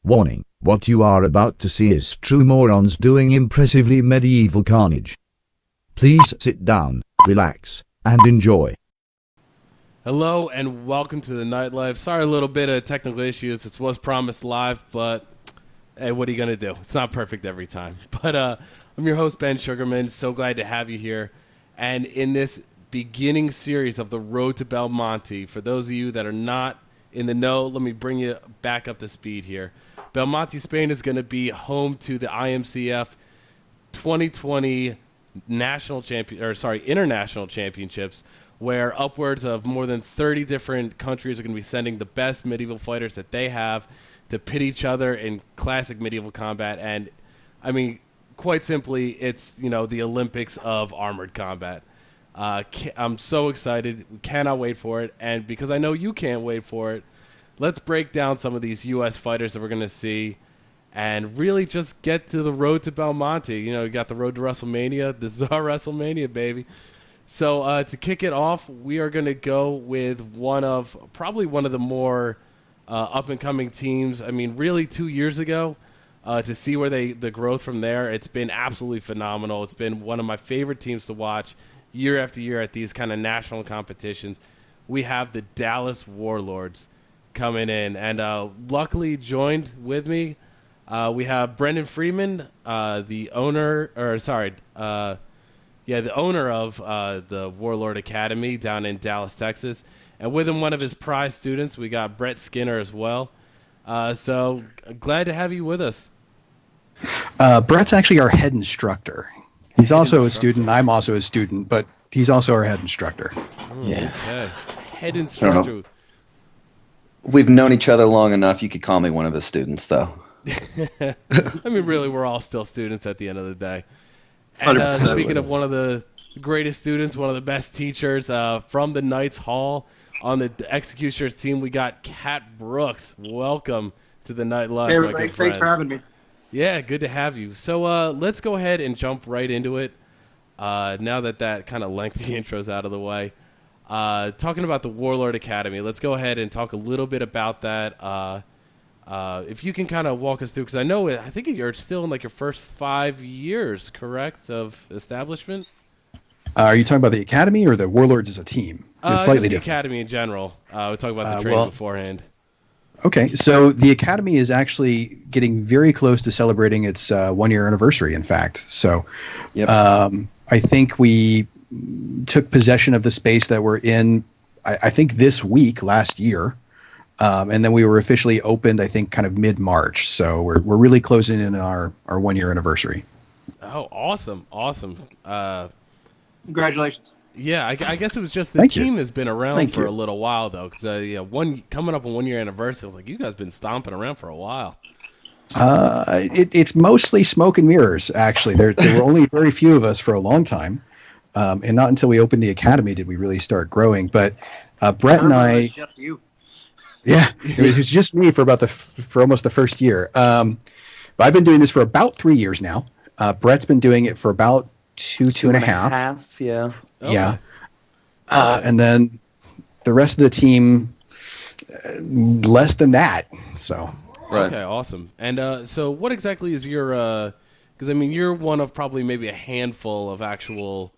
Warning, what you are about to see is true morons doing impressively medieval carnage. Please sit down, relax, and enjoy. Hello and welcome to the Nightlife. Sorry, a little bit of technical issues. This was promised live, but hey, what are you going to do? It's not perfect every time. But I'm your host, Ben Sugarman. So glad to have you here. And in this beginning series of the Road to Belmonte, for those of you that are not in the know, let me bring you back up to speed here. Belmonte, Spain is going to be home to the IMCF 2020 international championships, where upwards of more than 30 different countries are going to be sending the best medieval fighters that they have to pit each other in classic medieval combat. And I mean, quite simply, it's, the Olympics of armored combat. I'm so excited. We cannot wait for it. And because I know you can't wait for it, let's break down some of these U.S. fighters that we're going to see and really just get to the road to Belmonte. You got the road to WrestleMania. This is our WrestleMania, baby. So to kick it off, we are going to go with probably one of the more up-and-coming teams. I mean, really 2 years ago, to see where the growth from there, it's been absolutely phenomenal. It's been one of my favorite teams to watch year after year at these kind of national competitions. We have the Dallas Warlords coming in, and luckily joined with me, we have Brennan Freeman, the owner of the Warlord Academy down in Dallas, Texas, and with him one of his prize students. We got Brett Skinner as well. So glad to have you with us. Brett's actually our head instructor. He's also a student. I'm also a student, but he's also our head instructor. Yeah. Okay. Head instructor. We've known each other long enough. You could call me one of his students, though. I mean, really, we're all still students at the end of the day. And speaking of one of the greatest students, one of the best teachers from the Knights Hall on the Executioners team, we got Kat Brooks. Welcome to the Nightlife. Hey, everybody. Thanks for having me. Yeah, good to have you. So let's go ahead and jump right into it. Now that kind of lengthy intro's out of the way. Talking about the Warlord Academy, let's go ahead and talk a little bit about that. If you can kind of walk us through, because I think you're still in like your first 5 years, correct, of establishment? Are you talking about the Academy or the Warlords as a team? It's slightly different. The Academy in general. We'll talk about the training beforehand. Okay, so the Academy is actually getting very close to celebrating its 1 year anniversary, in fact. So yep. I think we took possession of the space that we're in, I think this week, last year. And then we were officially opened, I think, kind of mid-March. So we're really closing in on our 1 year anniversary. Oh, awesome. Congratulations. Yeah, I guess it was just the team has been around for a little while, though. Because coming up on 1 year anniversary, I was like, you guys been stomping around for a while. It's mostly smoke and mirrors, actually. There were only very few of us for a long time. And not until we opened the Academy did we really start growing. But Brett and I... Just you. Yeah, it was just me for almost the first year. But I've been doing this for about 3 years now. Brett's been doing it for about two and a half. Yeah. Okay. Yeah. And then the rest of the team, less than that. So. Right. Okay, awesome. And so what exactly is your because I mean you're one of probably maybe a handful of actual,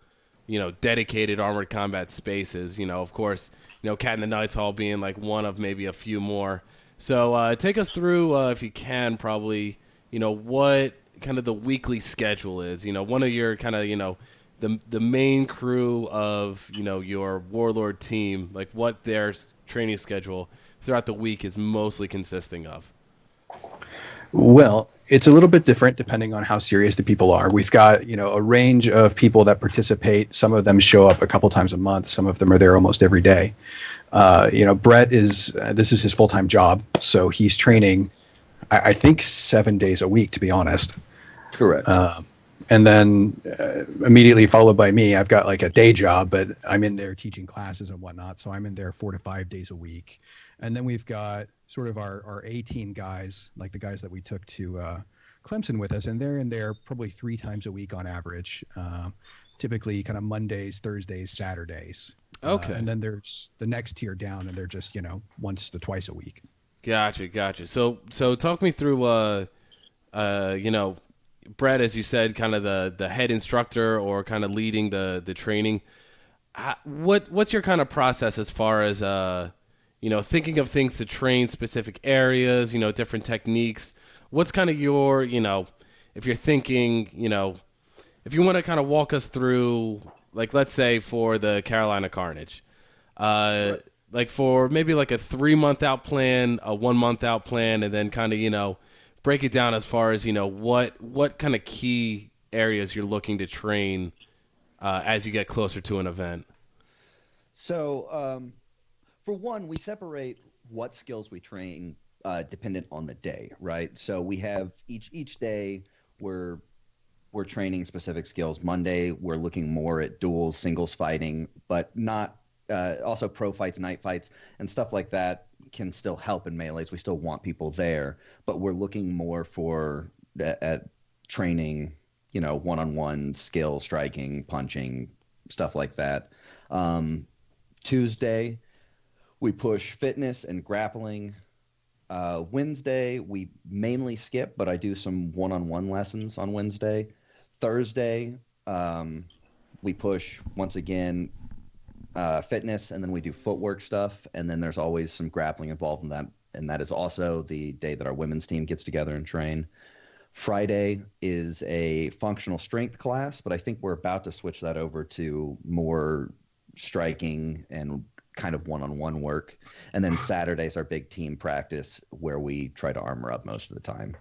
dedicated armored combat spaces. Of course, Cat in the Knights Hall being like one of maybe a few more. So take us through, if you can, probably, what kind of the weekly schedule is. One of your kind of, the main crew of, your Warlord team, like what their training schedule throughout the week is mostly consisting of. Well, it's a little bit different depending on how serious the people are. We've got, a range of people that participate. Some of them show up a couple times a month. Some of them are there almost every day. Brett this is his full-time job. So he's training, I think 7 days a week, to be honest. Correct. And then immediately followed by me, I've got like a day job, but I'm in there teaching classes and whatnot. So I'm in there 4 to 5 days a week. And then we've got sort of our A-team guys, like the guys that we took to Clemson with us, and they're in there probably 3 times a week on average, typically kind of Mondays, Thursdays, Saturdays. Okay. And then there's the next tier down, and they're just, once to twice a week. Gotcha. So talk me through, Brett, as you said, kind of the head instructor or kind of leading the training. What's your kind of process as far as thinking of things to train specific areas, different techniques? What's kind of your, if you're thinking, if you want to kind of walk us through, like, let's say for the Carolina Carnage, Right. like for maybe like a 3-month out plan, a 1-month out plan, and then kind of, break it down as far as, what kind of key areas you're looking to train as you get closer to an event. So, for one, we separate what skills we train dependent on the day, right? So we have each day we're training specific skills. Monday we're looking more at duels, singles fighting, but not also pro fights, night fights, and stuff like that can still help in melees. We still want people there, but we're looking more for at training, one-on-one skill, striking, punching, stuff like that. Tuesday, we push fitness and grappling. Wednesday, we mainly skip, but I do some one-on-one lessons on Wednesday. Thursday, we push, once again, fitness, and then we do footwork stuff, and then there's always some grappling involved in that, and that is also the day that our women's team gets together and train. Friday is a functional strength class, but I think we're about to switch that over to more striking and kind of one-on-one work. And then Saturday's our big team practice where we try to armor up most of the time.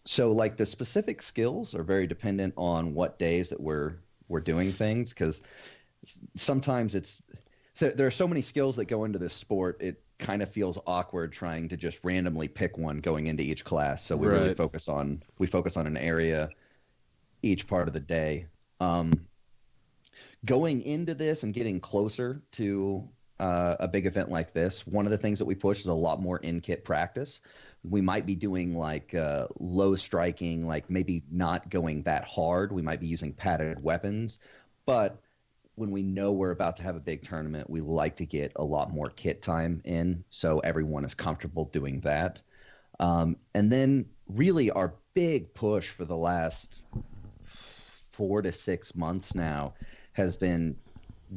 So like the specific skills are very dependent on what days that we're doing things, because sometimes there are so many skills that go into this sport, it kind of feels awkward trying to just randomly pick one going into each class. So we really focus on an area each part of the day. Going into this and getting closer to a big event like this, one of the things that we push is a lot more in-kit practice. We might be doing like low striking, like maybe not going that hard. We might be using padded weapons, but when we know we're about to have a big tournament, we like to get a lot more kit time in so everyone is comfortable doing that. And then really our big push for the last 4 to 6 months now has been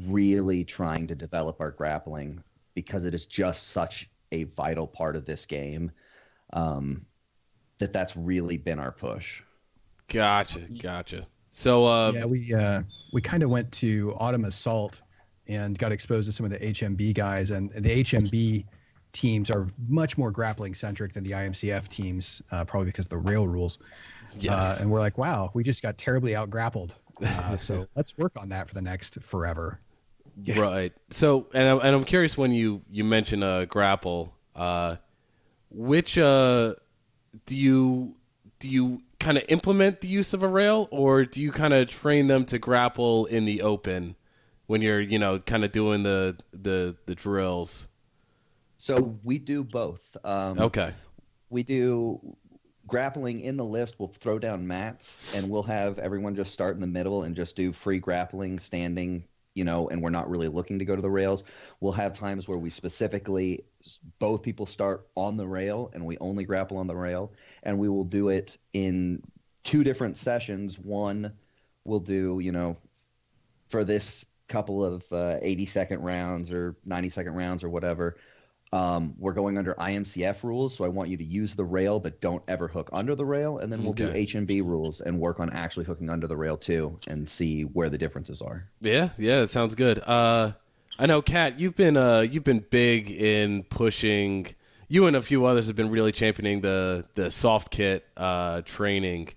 really trying to develop our grappling, because it is just such a vital part of this game that's really been our push. Gotcha. So we kind of went to Autumn Assault and got exposed to some of the HMB guys, and the HMB teams are much more grappling centric than the IMCF teams, probably because of the rail rules. Yes. And we're like, wow, we just got terribly out grappled. So let's work on that for the next forever. Yeah. Right. So, and I'm curious, when you mention grapple, which do you kind of implement the use of a rail, or do you kind of train them to grapple in the open when you're kind of doing the drills? So we do both. Okay. We do grappling in the list. We'll throw down mats, and we'll have everyone just start in the middle and just do free grappling, standing, and we're not really looking to go to the rails. We'll have times where we specifically, both people start on the rail and we only grapple on the rail, and we will do it in 2 different sessions. One we'll do, for this couple of 80-second rounds or 90-second rounds or whatever, we're going under IMCF rules, so I want you to use the rail but don't ever hook under the rail, and then we'll do HMB rules and work on actually hooking under the rail too and see where the differences are. Yeah, that sounds good. I know, Kat, you've been big in pushing. You and a few others have been really championing the soft kit training.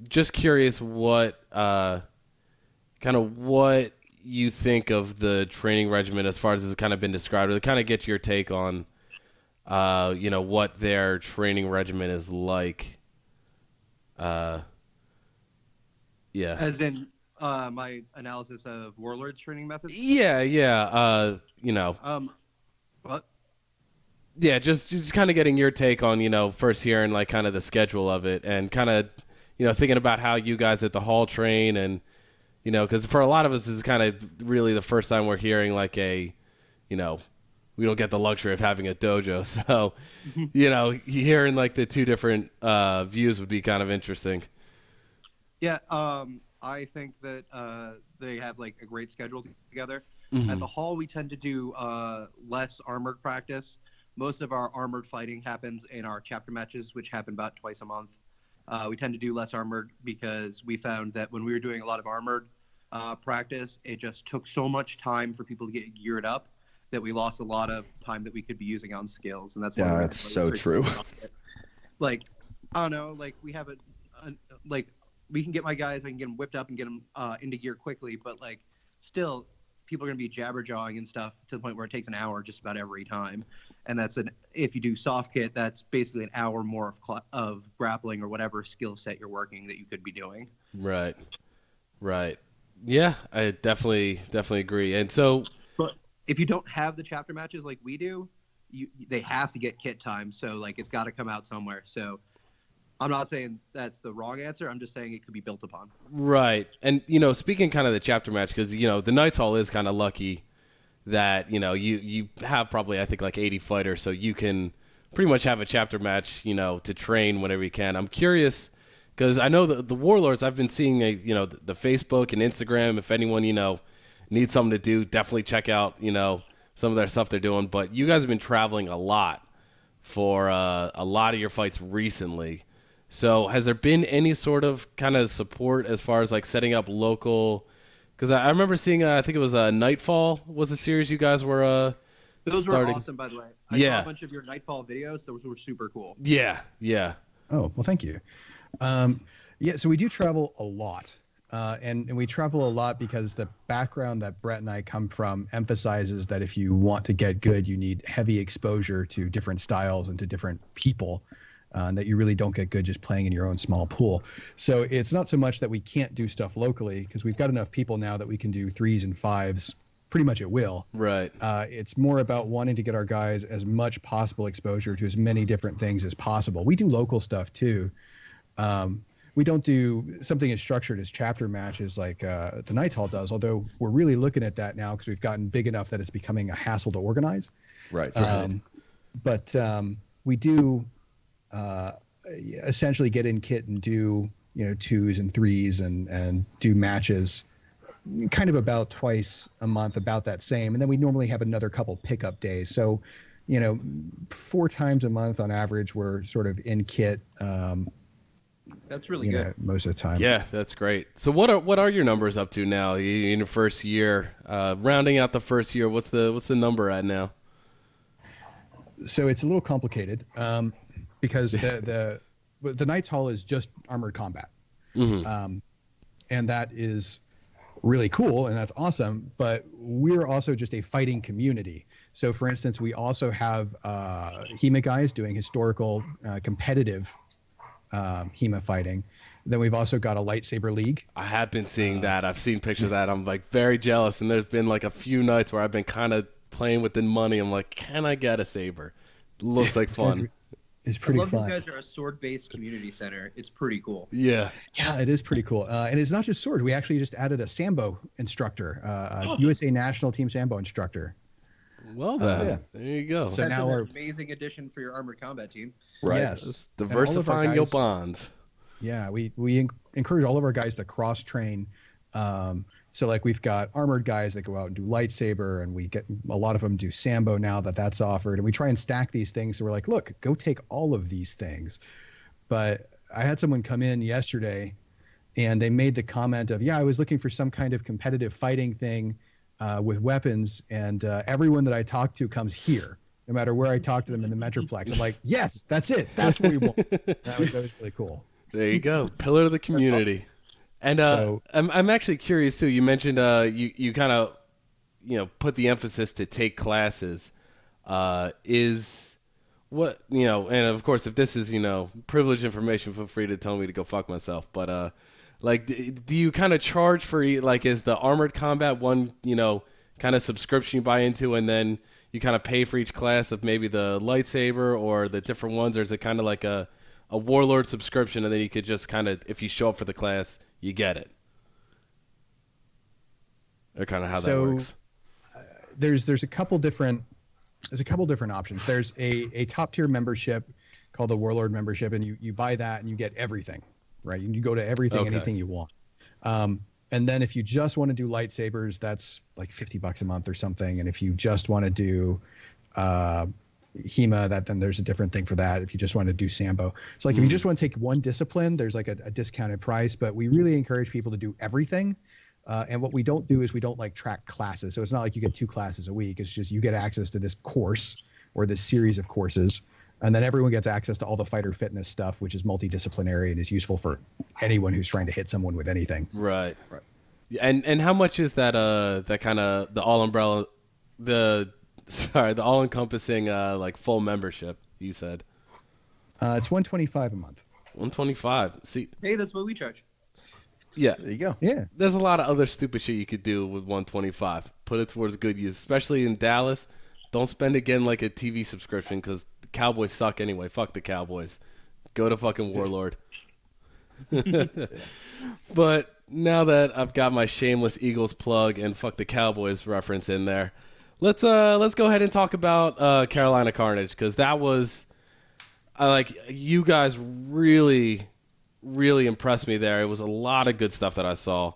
Just curious what you think of the training regimen as far as it's kind of been described, to kind of get your take on, what their training regimen is like. Yeah. As in my analysis of Warlord's training methods? Yeah. What? Yeah, just kind of getting your take on, first hearing like kind of the schedule of it, and kind of, thinking about how you guys at the hall train, and because for a lot of us, this is kind of really the first time we're hearing like a, we don't get the luxury of having a dojo. So, you know, hearing like the two different views would be kind of interesting. Yeah, I think that they have like a great schedule together. At the hall, we tend to do less armored practice. Most of our armored fighting happens in our chapter matches, which happen about twice a month. We tend to do less armored because we found that when we were doing a lot of armored practice, it just took so much time for people to get geared up that we lost a lot of time that we could be using on skills. And that's why that's so true. Like, I don't know, like we have like we can get my guys, I can get them whipped up and get them into gear quickly, but like still people are going to be jabber-jawing and stuff to the point where it takes an hour just about every time. And if you do soft kit, that's basically an hour more of grappling or whatever skill set you're working that you could be doing. Right. Yeah, I definitely agree. And so, but if you don't have the chapter matches like we do, they have to get kit time. So like it's got to come out somewhere. So I'm not saying that's the wrong answer. I'm just saying it could be built upon. Right. And, you know, speaking kind of the chapter match, because, you know, the Knights Hall is kind of lucky that, you know, you have probably, I think, like 80 fighters, so you can pretty much have a chapter match, you know, to train whenever you can. I'm curious, because I know the Warlords, I've been seeing, you know, the Facebook and Instagram. If anyone, you know, needs something to do, definitely check out, you know, some of their stuff they're doing. But you guys have been traveling a lot for a lot of your fights recently. So has there been any sort of kind of support as far as like setting up local? Because I remember seeing, I think it was Nightfall was a series you guys were Those starting. were awesome, by the way. I saw a bunch of your Nightfall videos. Those were super cool. Yeah. Oh, well, thank you. Yeah, so we do travel a lot. And we travel a lot because the background that Brett and I come from emphasizes that if you want to get good, you need heavy exposure to different styles and to different people. That you really don't get good just playing in your own small pool. So it's not so much that we can't do stuff locally, because we've got enough people now that we can do 3s and 5s pretty much at will. Right. It's more about wanting to get our guys as much possible exposure to as many different things as possible. We do local stuff too. We don't do something as structured as chapter matches like the Knights Hall does, although we're really looking at that now because we've gotten big enough that it's becoming a hassle to organize. Right. But we do essentially get in kit and do, you know, 2s and 3s and do matches kind of about twice a month, about that same. And then we normally have another couple pickup days. So, you know, 4 times a month on average, we're sort of in kit. That's really good. Most of the time. Yeah, that's great. So what are your numbers up to now in your first year? Rounding out the first year, what's the number at now? So it's a little complicated. Because the Knights Hall is just armored combat, and that is really cool and that's awesome. But we're also just a fighting community. So, for instance, we also have HEMA guys doing historical, competitive HEMA fighting. Then we've also got a lightsaber league. I have been seeing that. I've seen pictures of that. I'm like very jealous. And there's been like a few nights where I've been kind of playing with the money. I'm like, can I get a saber? Looks like fun. It's pretty fun. You guys are a sword-based community center. It's pretty cool. Yeah, it is pretty cool. And it's not just swords. We actually just added a Sambo instructor, USA National Team Sambo instructor. Well then, there you go. So that's now an amazing addition for your armored combat team. Right. Yes, it's diversifying your bonds. Yeah, we encourage all of our guys to cross train. So like we've got armored guys that go out and do lightsaber, and we get a lot of them do Sambo now that's offered, and we try and stack these things. So we're like, look, go take all of these things. But I had someone come in yesterday, and they made the comment of, I was looking for some kind of competitive fighting thing with weapons, and everyone that I talk to comes here, no matter where I talk to them in the Metroplex. I'm like, yes, that's it. That's what we want. That was really cool. There you go. Pillar of the community. And I'm actually curious too. You mentioned you kind of put the emphasis to take classes. Is what and of course, if this is privileged information, feel free to tell me to go fuck myself. But like, do you kind of charge for is the armored combat one kind of subscription you buy into, and then you kind of pay for each class of maybe the lightsaber or the different ones, or is it kind of like a Warlord subscription, and then you could just kind of, if you show up for the class, you get it? Or kind of how that works? There's a couple different there's a couple different options. There's a top tier membership called the Warlord membership, and you buy that and you get everything, right? You go to everything, anything you want. And then if you just want to do lightsabers, that's like $50 a month or something. And if you just want to do HEMA, then there's a different thing for that. If you just want to do Sambo, it's like if you just want to take one discipline, there's like a discounted price. But we really encourage people to do everything. And what we don't do is we don't like track classes. So it's not like you get 2 classes a week. It's just you get access to this course or this series of courses. And then everyone gets access to all the fighter fitness stuff, which is multidisciplinary and is useful for anyone who's trying to hit someone with anything. Right. And how much is that that kind of the all umbrella, the all encompassing like full membership? You said it's $125 a month. $125. See, Hey, that's what we charge. yeah, There you go. Yeah. there's a lot of other stupid shit you could do with $125. Put it towards good use, especially in Dallas. Don't spend it getting like a TV subscription because the Cowboys suck anyway. Fuck the Cowboys. Go to fucking Warlord. But now that I've got my shameless Eagles plug and fuck the Cowboys reference in there, let's go ahead and talk about Carolina Carnage, because that was you guys really impressed me there. It was a lot of good stuff that I saw.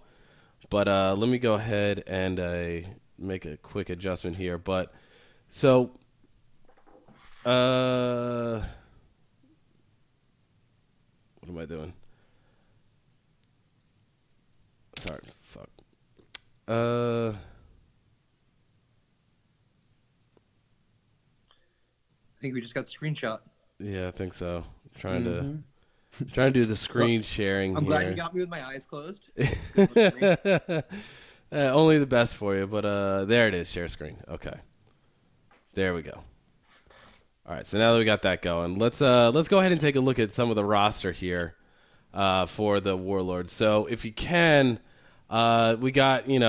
But let me go ahead and make a quick adjustment here. But so what am I doing? Sorry, fuck. I think we just got screenshot. Yeah, I think so. Trying to do the screen sharing I'm here. glad you got me with my eyes closed. Only the best for you, but there it is, share screen. Okay. There we go. All right, so now that we got that going, let's go ahead and take a look at some of the roster here for the Warlords. So if you can, we got 3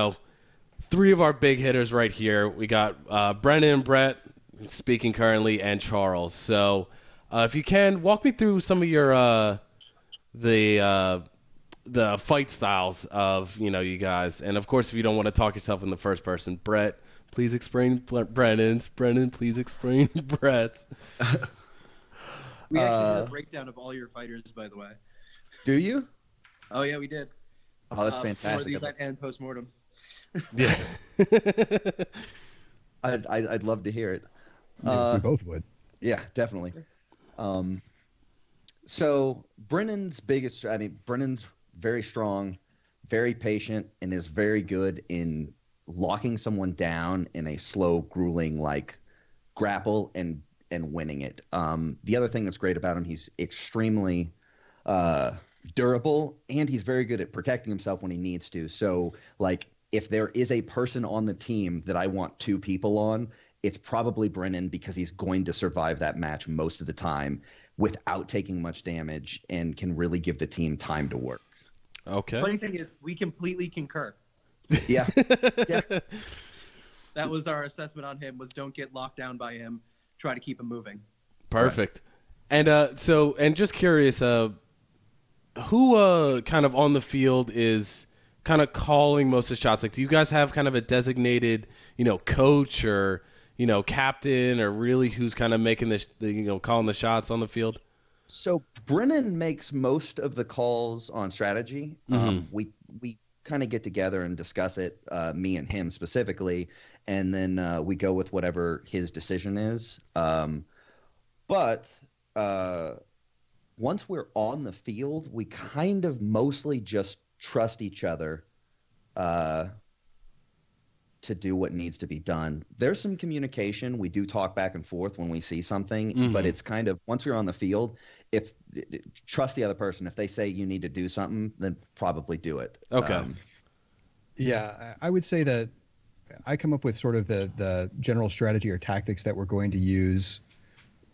of our big hitters right here. We got Brennan, Brett, speaking currently, and Charles. So if you can, walk me through some of your the fight styles of you guys, and of course, if you don't want to talk yourself in the first person, Brett, please explain Brennan's. Brennan, please explain Brett's. We actually did a breakdown of all your fighters, by the way. Do you? Oh yeah, we did. Oh, that's fantastic. For the event and postmortem. Yeah. I'd love to hear it. We both would. Yeah, definitely. So Brennan's Brennan's very strong, very patient, and is very good in locking someone down in a slow, grueling grapple and winning it. The other thing that's great about him, he's extremely durable, and he's very good at protecting himself when he needs to. So if there is a person on the team that I want 2 people on, it's probably Brennan, because he's going to survive that match most of the time without taking much damage and can really give the team time to work. Okay. Funny thing is, we completely concur. Yeah. Yeah. That was our assessment on him: was don't get locked down by him. Try to keep him moving. Perfect. Right. And just curious, who kind of on the field is kind of calling most of the shots? Do you guys have kind of a designated, coach or captain, or really who's kind of making the calling the shots on the field? So Brennan makes most of the calls on strategy. We kind of get together and discuss it, me and him specifically, and then we go with whatever his decision is. But once we're on the field, we kind of mostly just trust each other to do what needs to be done. There's some communication. We do talk back and forth when we see something, but it's kind of, once you're on the field, trust the other person. If they say you need to do something, then probably do it. Okay. Yeah, I would say that I come up with sort of the general strategy or tactics that we're going to use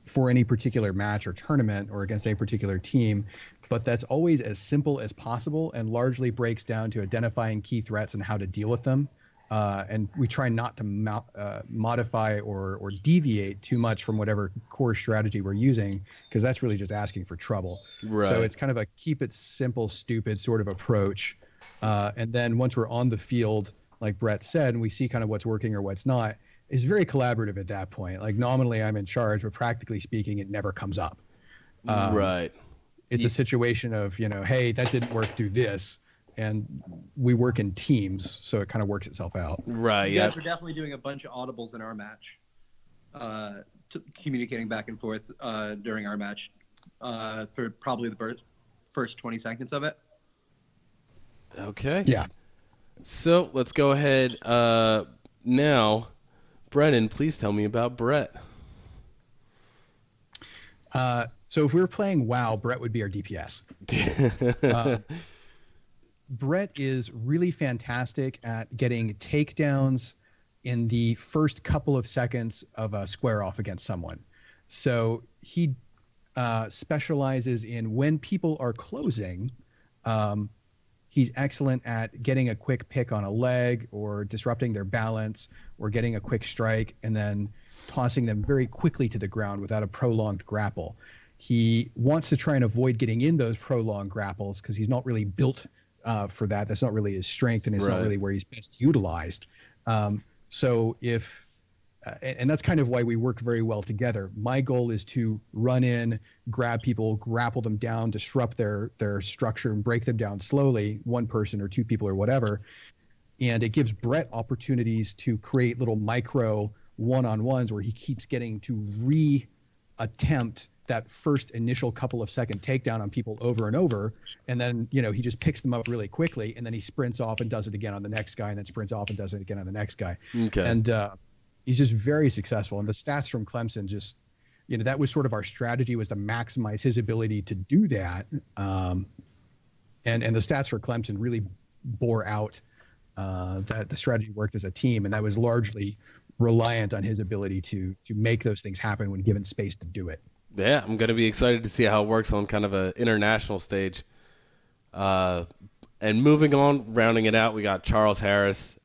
for any particular match or tournament or against a particular team, but that's always as simple as possible and largely breaks down to identifying key threats and how to deal with them. And we try not to modify or deviate too much from whatever core strategy we're using, because that's really just asking for trouble. Right. So it's kind of a keep it simple, stupid sort of approach. And then once we're on the field, like Brett said, and we see kind of what's working or what's not, is very collaborative at that point. Like nominally I'm in charge, but practically speaking, it never comes up. Right. It's a situation of, hey, that didn't work, do this. And we work in teams, so it kind of works itself out. Right. You Yeah. guys were definitely doing a bunch of audibles in our match, communicating back and forth during our match for probably the first 20 seconds of it. Okay. Yeah. So let's go ahead now. Brennan, please tell me about Brett. So if we were playing WoW, Brett would be our DPS. Brett is really fantastic at getting takedowns in the first couple of seconds of a square off against someone. So he specializes in when people are closing. He's excellent at getting a quick pick on a leg or disrupting their balance or getting a quick strike and then tossing them very quickly to the ground without a prolonged grapple. He wants to try and avoid getting in those prolonged grapples because he's not really built for that. That's not really his strength, and it's not really where he's best utilized. So if and that's kind of why we work very well together. My goal is to run in, grab people, grapple them down, disrupt their structure, and break them down slowly, one person or two people or whatever. And it gives Brett opportunities to create little micro one-on-ones where he keeps getting to re-attempt that first initial couple of second takedown on people over and over. And then, he just picks them up really quickly, and then he sprints off and does it again on the next guy, and then sprints off and does it again on the next guy. Okay. And he's just very successful. And the stats from Clemson just, that was sort of our strategy, was to maximize his ability to do that. And the stats for Clemson really bore out that the strategy worked as a team, and that was largely reliant on his ability to make those things happen when given space to do it. Yeah, I'm going to be excited to see how it works on kind of an international stage. And moving on, rounding it out, we got Charles Harris.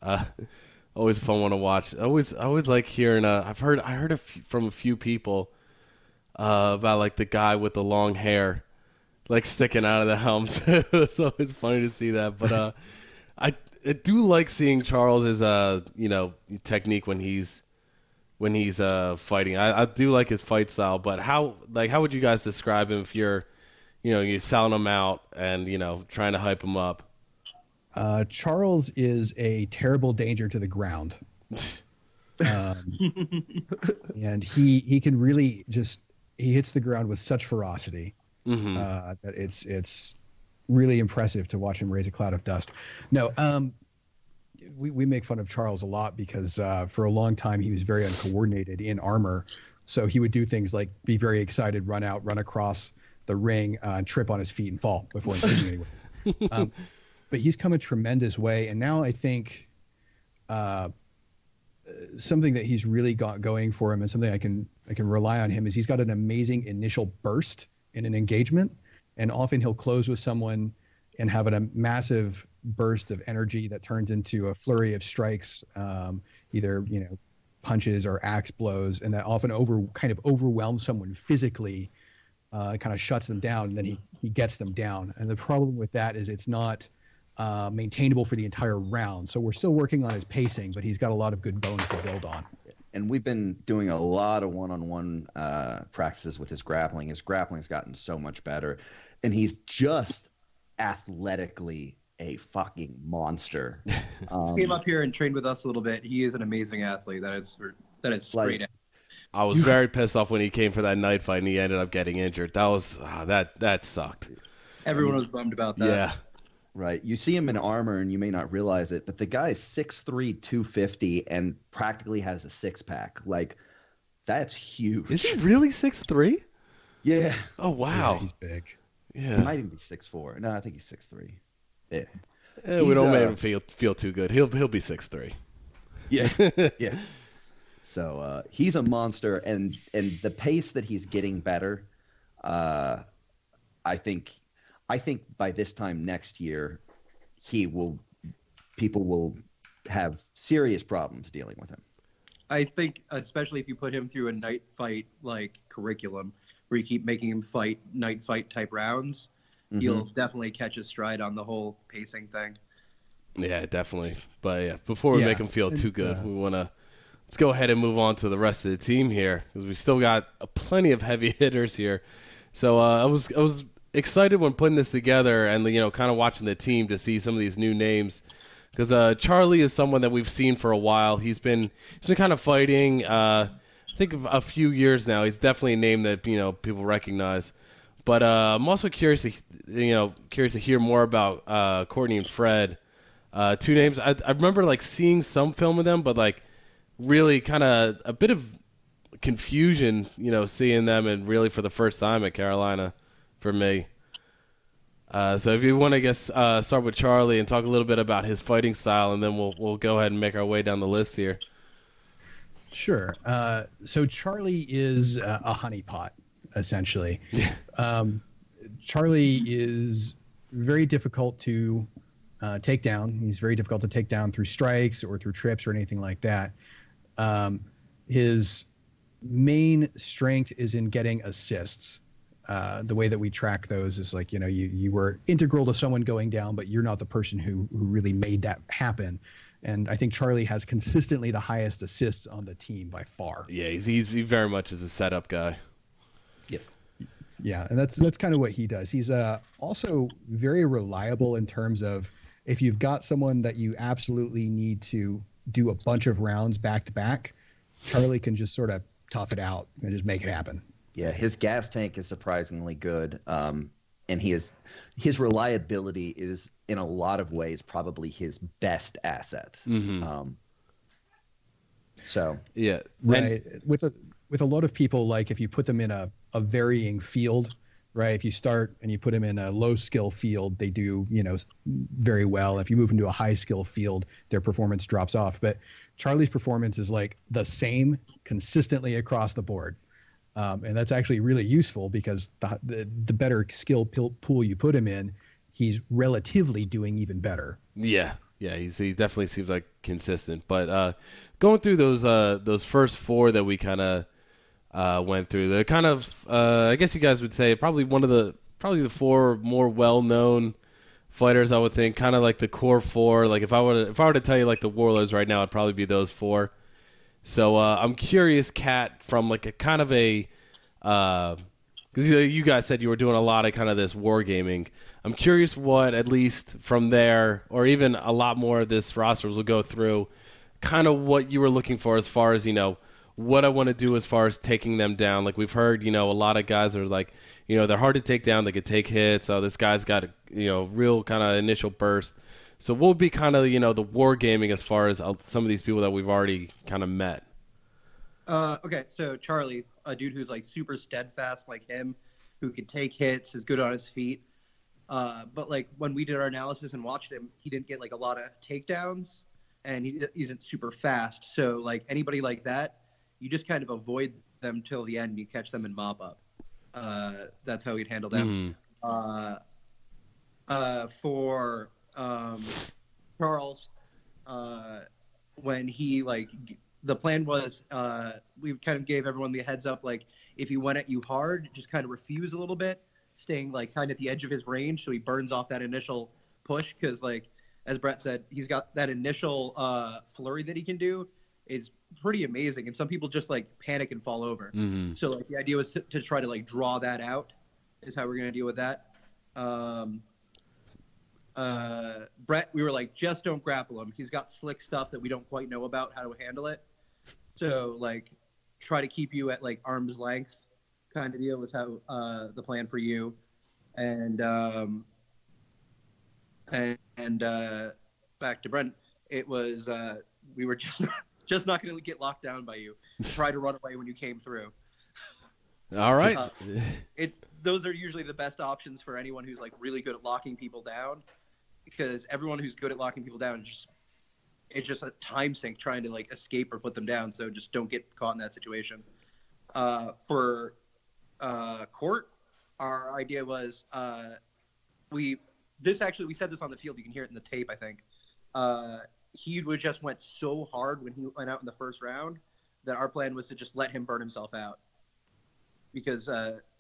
Always a fun one to watch. I always like hearing. I heard from a few people about like the guy with the long hair, like sticking out of the helms. It's always funny to see that. But I do like seeing Charles's technique when he's fighting. I do like his fight style. But how would you guys describe him if you're selling him out and trying to hype him up? Charles is a terrible danger to the ground. And he can really he hits the ground with such ferocity that it's really impressive to watch him raise a cloud of dust. No, we make fun of Charles a lot because for a long time he was very uncoordinated in armor. So he would do things like be very excited, run out, run across the ring, trip on his feet and fall before hitting anyone. But he's come a tremendous way, and now I think something that he's really got going for him, and something I can rely on him, is he's got an amazing initial burst in an engagement, and often he'll close with someone and have a massive burst of energy that turns into a flurry of strikes, either punches or axe blows, and that often overwhelms someone physically, kind of shuts them down, and then he gets them down. And the problem with that is it's not maintainable for the entire round. So we're still working on his pacing, but he's got a lot of good bones to build on. And we've been doing a lot of one-on-one practices with his grappling. His grappling's gotten so much better, and he's just athletically a fucking monster. He came up here and trained with us a little bit. He is an amazing athlete. That is straight out. I was very pissed off when he came for that night fight and he ended up getting injured. That was that sucked. Everyone was bummed about that. Yeah. Right. You see him in armor and you may not realize it, but the guy's 6'3", 250 and practically has a six-pack. Like, that's huge. Is he really 6'3"? Yeah. Oh, wow. Yeah, he's big. Yeah. He might even be 6'4". No, I think he's 6'3". Yeah. We don't make him feel too good. He'll be 6'3". Yeah. Yeah. So he's a monster, and the pace that he's getting better, I think by this time next year, people will have serious problems dealing with him. I think, especially if you put him through a night fight like curriculum, where you keep making him fight night fight type rounds, he'll definitely catch his stride on the whole pacing thing. Yeah, definitely. But yeah, before we make him feel too good, we want to let's go ahead and move on to the rest of the team here, because we still got plenty of heavy hitters here. So I was excited when putting this together and kind of watching the team to see some of these new names, because Charlie is someone that we've seen for a while. He's been kind of fighting. I think a few years now. He's definitely a name that people recognize. But I'm also curious to hear more about Courtney and Fred. Two names. I remember seeing some film of them, but really kind of a bit of confusion, seeing them and really for the first time at Carolina for me. So if you want to start with Charlie and talk a little bit about his fighting style, and then we'll go ahead and make our way down the list here. Sure. So Charlie is a honeypot, essentially. Charlie is very difficult to take down. He's very difficult to take down through strikes or through trips or anything like that. His main strength is in getting assists. The way that we track those is you were integral to someone going down, but you're not the person who really made that happen. And I think Charlie has consistently the highest assists on the team by far. Yeah, he very much is a setup guy. Yes. Yeah, and that's kind of what he does. He's also very reliable in terms of if you've got someone that you absolutely need to do a bunch of rounds back to back, Charlie can just sort of tough it out and just make it happen. Yeah, his gas tank is surprisingly good, and his reliability is in a lot of ways probably his best asset. Mm-hmm. So yeah, right. With a lot of people, if you put them in a varying field, right? If you start and you put them in a low skill field, they do very well. If you move into a high skill field, their performance drops off. But Charlie's performance is the same consistently across the board. And that's actually really useful because the better skill pool you put him in, he's relatively doing even better. Yeah, he definitely seems like consistent. But going through those first four that we kind of went through, the kind of I guess you guys would say probably the four more well known fighters. I would think kind of like the core four. If I were to tell you the Warlords right now, it'd probably be those four. So I'm curious, Kat, from a kind of a because you guys said you were doing a lot of kind of this wargaming. I'm curious what, at least from there, or even a lot more of this rosters will go through, kind of what you were looking for as far as what I want to do as far as taking them down. We've heard a lot of guys are they're hard to take down. They could take hits. Oh, this guy's got a real kind of initial burst. So we'll be kind of, the wargaming as far as some of these people that we've already kind of met. Okay, so Charlie, a dude who's super steadfast like him, who could take hits, is good on his feet. But when we did our analysis and watched him, he didn't get a lot of takedowns, and he isn't super fast. So anybody like that, you just kind of avoid them till the end, and you catch them and mop up. That's how we'd handle them. Mm-hmm. For Charles, when he the plan was we kind of gave everyone the heads up, if he went at you hard, just kind of refuse a little bit, staying kind of at the edge of his range so he burns off that initial push, because as Brett said, he's got that initial flurry that he can do is pretty amazing, and some people just panic and fall over. Mm-hmm. So the idea was to try to draw that out is how we're going to deal with that. Brett, we were just don't grapple him. He's got slick stuff that we don't quite know about how to handle it. So try to keep you at arm's length kind of deal was how the plan for you. And back to Brent, it was we were just not going to get locked down by you. Try to run away when you came through. All right. Those are usually the best options for anyone who's really good at locking people down, because everyone who's good at locking people down it's just a time sink trying to escape or put them down. So just don't get caught in that situation. For Court, our idea was we said this on the field. You can hear it in the tape, I think. He just went so hard when he went out in the first round that our plan was to just let him burn himself out. Because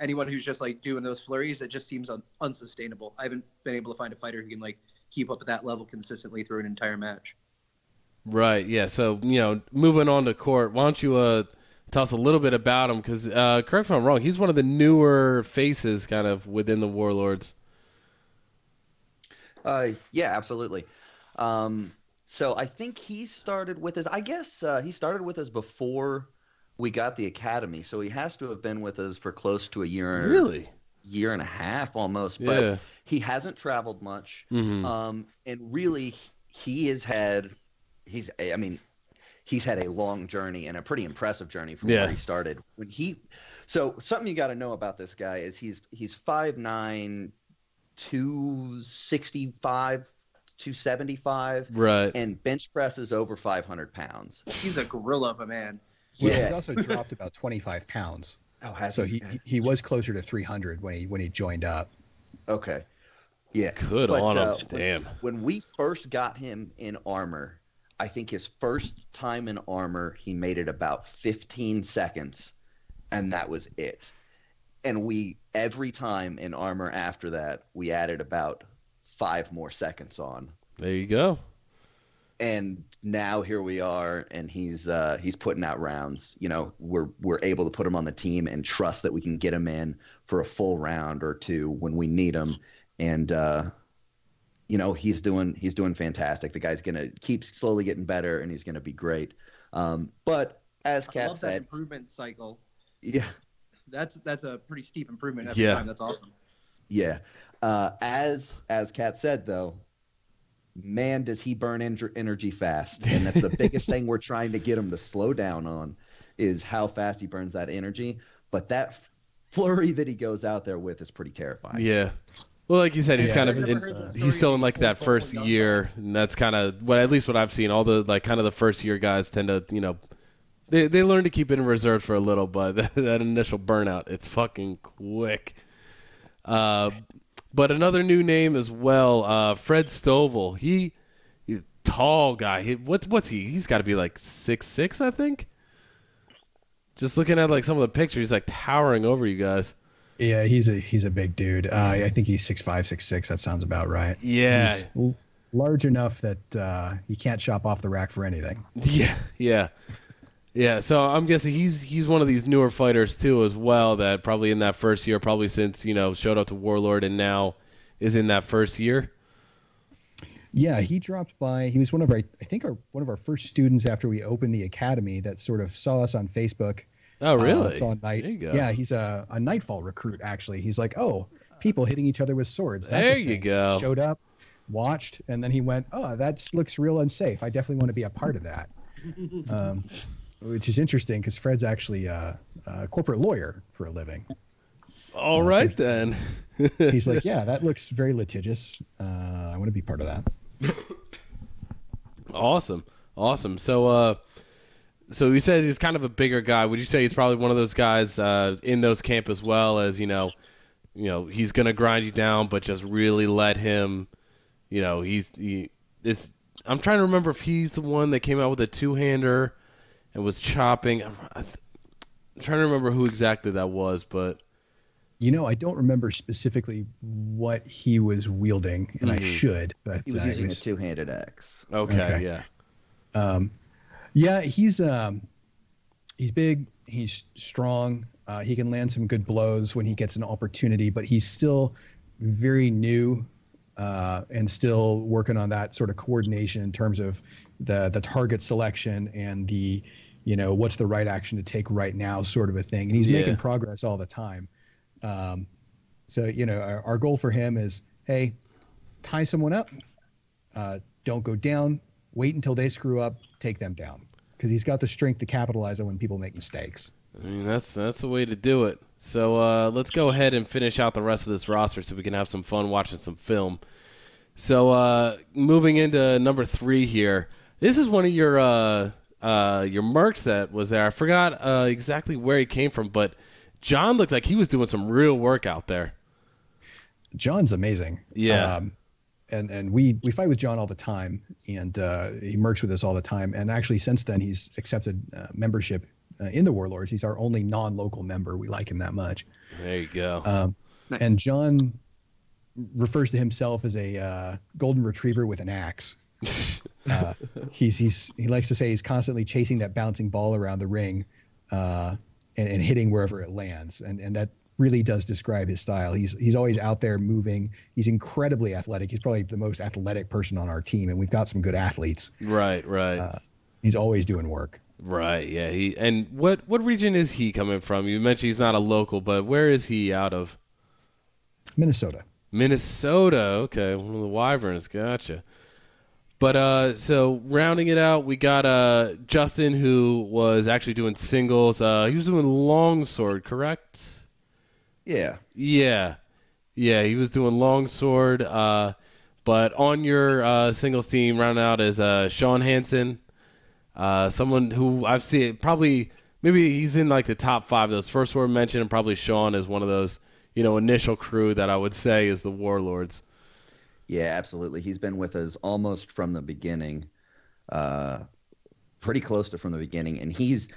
anyone who's just doing those flurries, it just seems unsustainable. I haven't been able to find a fighter who can keep up at that level consistently through an entire match. Right. Yeah. So moving on to Court, why don't you tell us a little bit about him? Because correct me if I'm wrong, he's one of the newer faces, kind of within the Warlords. Yeah, absolutely. So I think he started with us. I guess he started with us before we got the academy. So he has to have been with us for close to a year. Really? Year and a half almost. Yeah. But he hasn't traveled much. Mm-hmm. And really, he's had a long journey and a pretty impressive journey from where he started. So something you got to know about this guy is he's 5'9", 265, 275, right, and bench presses over 500 pounds. He's a gorilla of a man. Well, Yeah. he's also dropped about 25 pounds. Oh, So he was closer to 300 when he joined up. Okay. Yeah. good on him. Damn. When we first got him in armor, I think his first time in armor, he made it about 15 seconds, and that was it. And every time in armor after that, we added about 5 more seconds on. There you go. And now here we are, and he's putting out rounds. We're able to put him on the team and trust that we can get him in for a full round or two when we need him. And he's doing fantastic. The guy's gonna keep slowly getting better, and he's gonna be great. But as I Kat love that said, improvement cycle. yeah, That's a pretty steep improvement every Yeah. time. That's awesome. yeah. As Kat said, though, man, does he burn energy fast, and that's the biggest thing we're trying to get him to slow down on, is how fast he burns that energy. But that flurry that he goes out there with is pretty terrifying. Yeah. Well, like you said, he's kind of I've never heard the he's still story in like that full first gun year, and that's kind of at least what I've seen. All the kind of the first year guys tend to they learn to keep it in reserve for a little, but that initial burnout, it's fucking quick. But another new name as well, Fred Stovall. He's a tall guy. What's he? He's got to be like 6'6", I think. Just looking at like some of the pictures, he's like towering over you guys. Yeah, he's a big dude. I think he's 6'5", 6'6". That sounds about right. Yeah. He's large enough that he can't chop off the rack for anything. Yeah. So I'm guessing he's one of these newer fighters too, as well. That probably in that first year, probably since showed up to Warlord and now is in that first year. Yeah, he dropped by. He was one of our first students after we opened the academy that sort of saw us on Facebook. Oh, really? There you go. Yeah, he's a Nightfall recruit, actually. He's like, oh, people hitting each other with swords. That's There a you thing. go. Showed up, watched, and then he went, oh, that looks real unsafe. I definitely want to be a part of that. Which is interesting because Fred's actually a corporate lawyer for a living. All right, then. He's like, yeah, that looks very litigious. I want to be part of that. Awesome. So you said he's kind of a bigger guy. Would you say he's probably one of those guys in those camp as well as he's going to grind you down, but just really let him. I'm trying to remember if he's the one that came out with a two-hander and was chopping. I'm trying to remember who exactly that was, but I don't remember specifically what he was wielding, and I should. But He was using a two-handed axe. okay. Yeah. Yeah, he's big. He's strong. He can land some good blows when he gets an opportunity, but he's still very new and still working on that sort of coordination in terms of the target selection and the what's the right action to take right now sort of a thing. And he's making progress all the time. So our goal for him is, hey, tie someone up, don't go down, wait until they screw up, take them down, because he's got the strength to capitalize on when people make mistakes. I mean, that's the way to do it. So let's go ahead and finish out the rest of this roster so we can have some fun watching some film. So moving into number 3 here, this is one of your mercs that was there. I forgot exactly where he came from, but John looked like he was doing some real work out there. John's amazing. Yeah. And we fight with John all the time, and he mercs with us all the time. And actually, since then, he's accepted membership in the Warlords. He's our only non-local member. We like him that much. There you go. Nice. And John refers to himself as a golden retriever with an axe. He likes to say he's constantly chasing that bouncing ball around the ring, and hitting wherever it lands, and that really does describe his style. He's always out there moving. He's incredibly athletic. He's probably the most athletic person on our team, and we've got some good athletes. Right. He's always doing work. Right. Yeah. And what region is he coming from? You mentioned he's not a local, but where is he out of? Minnesota. Okay, one of the Wyverns. Gotcha. But so rounding it out, we got Justin, who was actually doing singles. He was doing longsword, correct? Yeah. He was doing longsword. But on your singles team, rounding out is Sean Hansen, someone who I've seen probably maybe he's in like the top 5 of those. First were mentioned, and probably Sean is one of those initial crew that I would say is the Warlords. Yeah, absolutely. He's been with us almost from the beginning, pretty close to from the beginning, and he's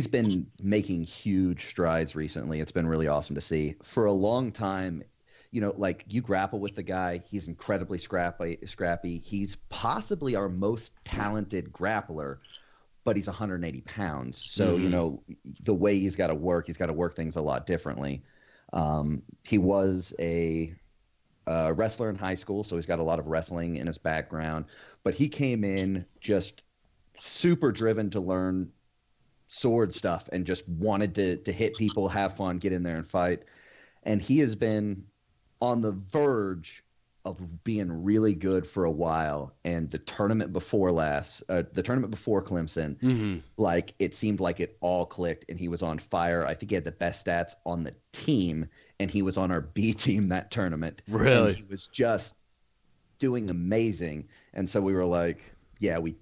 been making huge strides recently. It's been really awesome to see. For a long time, like you grapple with the guy, he's incredibly scrappy. He's possibly our most talented grappler, but he's 180 pounds. So, the way he's got to work things a lot differently. He was a wrestler in high school, so he's got a lot of wrestling in his background. But he came in just super driven to learn sword stuff and just wanted to hit people, have fun, get in there and fight. And he has been on the verge of being really good for a while. And the tournament before Clemson, like it seemed like it all clicked and he was on fire. I think he had the best stats on the team, and he was on our B team that tournament. Really? And he was just doing amazing. And so we were like, yeah, we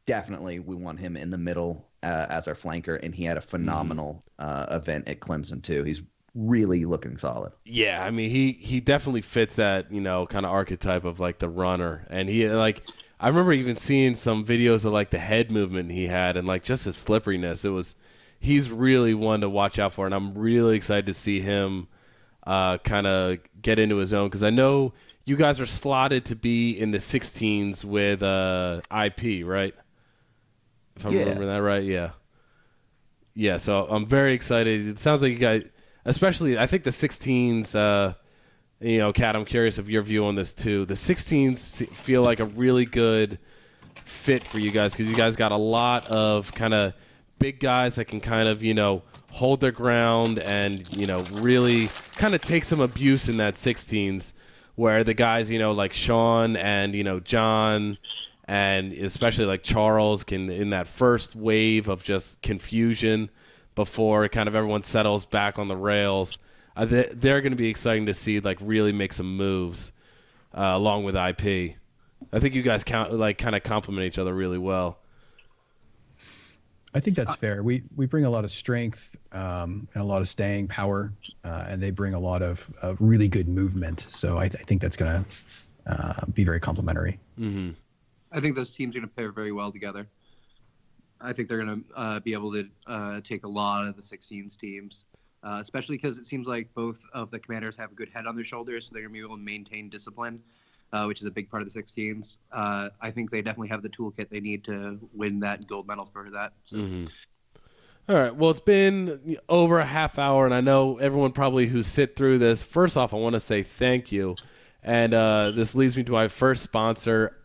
want him in the middle as our flanker. And he had a phenomenal event at Clemson too. He's really looking solid. Yeah, I mean he definitely fits that kind of archetype of like the runner, and he like I remember even seeing some videos of like the head movement he had and like just his slipperiness. He's really one to watch out for, and I'm really excited to see him kind of get into his own, because I know you guys are slotted to be in the 16s with IP, right? If I'm remembering that right, yeah. So I'm very excited. It sounds like you guys. Especially, I think the 16s, Kat, I'm curious of your view on this too. The 16s feel like a really good fit for you guys, because you guys got a lot of kind of big guys that can kind of, hold their ground and, really kind of take some abuse in that 16s, where the guys, like Sean and, John and especially like Charles can, in that first wave of just confusion, before kind of everyone settles back on the rails, they're going to be exciting to see, like really make some moves along with IP. I think you guys kind of complement each other really well. I think that's fair. We bring a lot of strength and a lot of staying power, and they bring a lot of really good movement. So I think that's going to be very complementary. Mm-hmm. I think those teams are going to pair very well together. I think they're going to be able to take a lot of the 16s teams, especially because it seems like both of the commanders have a good head on their shoulders, so they're going to be able to maintain discipline, which is a big part of the 16s. I think they definitely have the toolkit they need to win that gold medal for that. So. Mm-hmm. All right. Well, it's been over a half hour, and I know everyone probably who sit through this. First off, I want to say thank you. And this leads me to my first sponsor.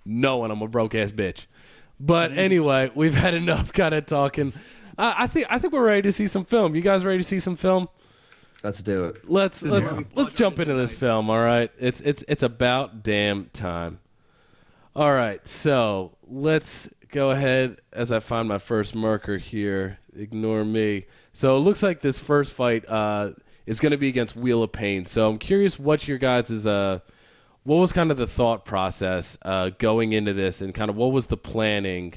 No one. I'm a broke-ass bitch. But anyway, we've had enough kind of talking. I think we're ready to see some film. You guys ready to see some film? Let's do it. Let's jump into this film. All right, it's about damn time. All right, so let's go ahead as I find my first marker here. Ignore me. So it looks like this first fight is going to be against Wheel of Pain. So I'm curious what your guys' what was kind of the thought process going into this, and kind of what was the planning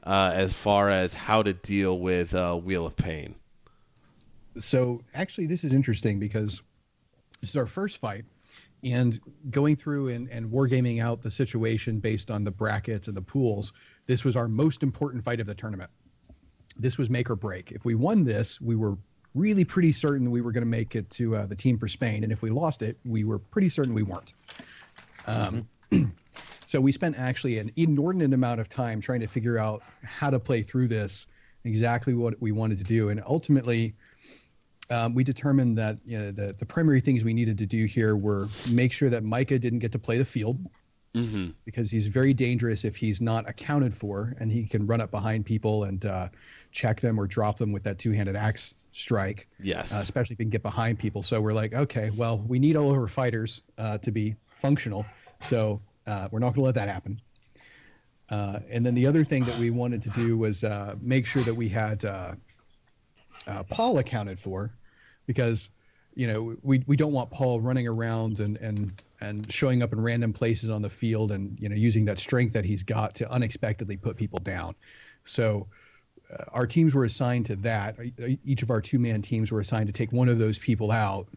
as far as how to deal with Wheel of Pain? So actually, this is interesting because this is our first fight, and going through and wargaming out the situation based on the brackets and the pools, this was our most important fight of the tournament. This was make or break. If we won this, we were really pretty certain we were going to make it to the team for Spain, and if we lost it, we were pretty certain we weren't. So So we spent actually an inordinate amount of time trying to figure out how to play through this, exactly what we wanted to do. And ultimately, we determined that the primary things we needed to do here were make sure that Micah didn't get to play the field, because he's very dangerous if he's not accounted for, and he can run up behind people and check them or drop them with that two-handed axe strike. Yes. Especially if he can get behind people. So we're like, okay, well, we need all of our fighters to be functional. So we're not going to let that happen. And then the other thing that we wanted to do was make sure that we had Paul accounted for, because we don't want Paul running around and showing up in random places on the field and using that strength that he's got to unexpectedly put people down. So our teams were assigned to that. Each of our two-man teams were assigned to take one of those people out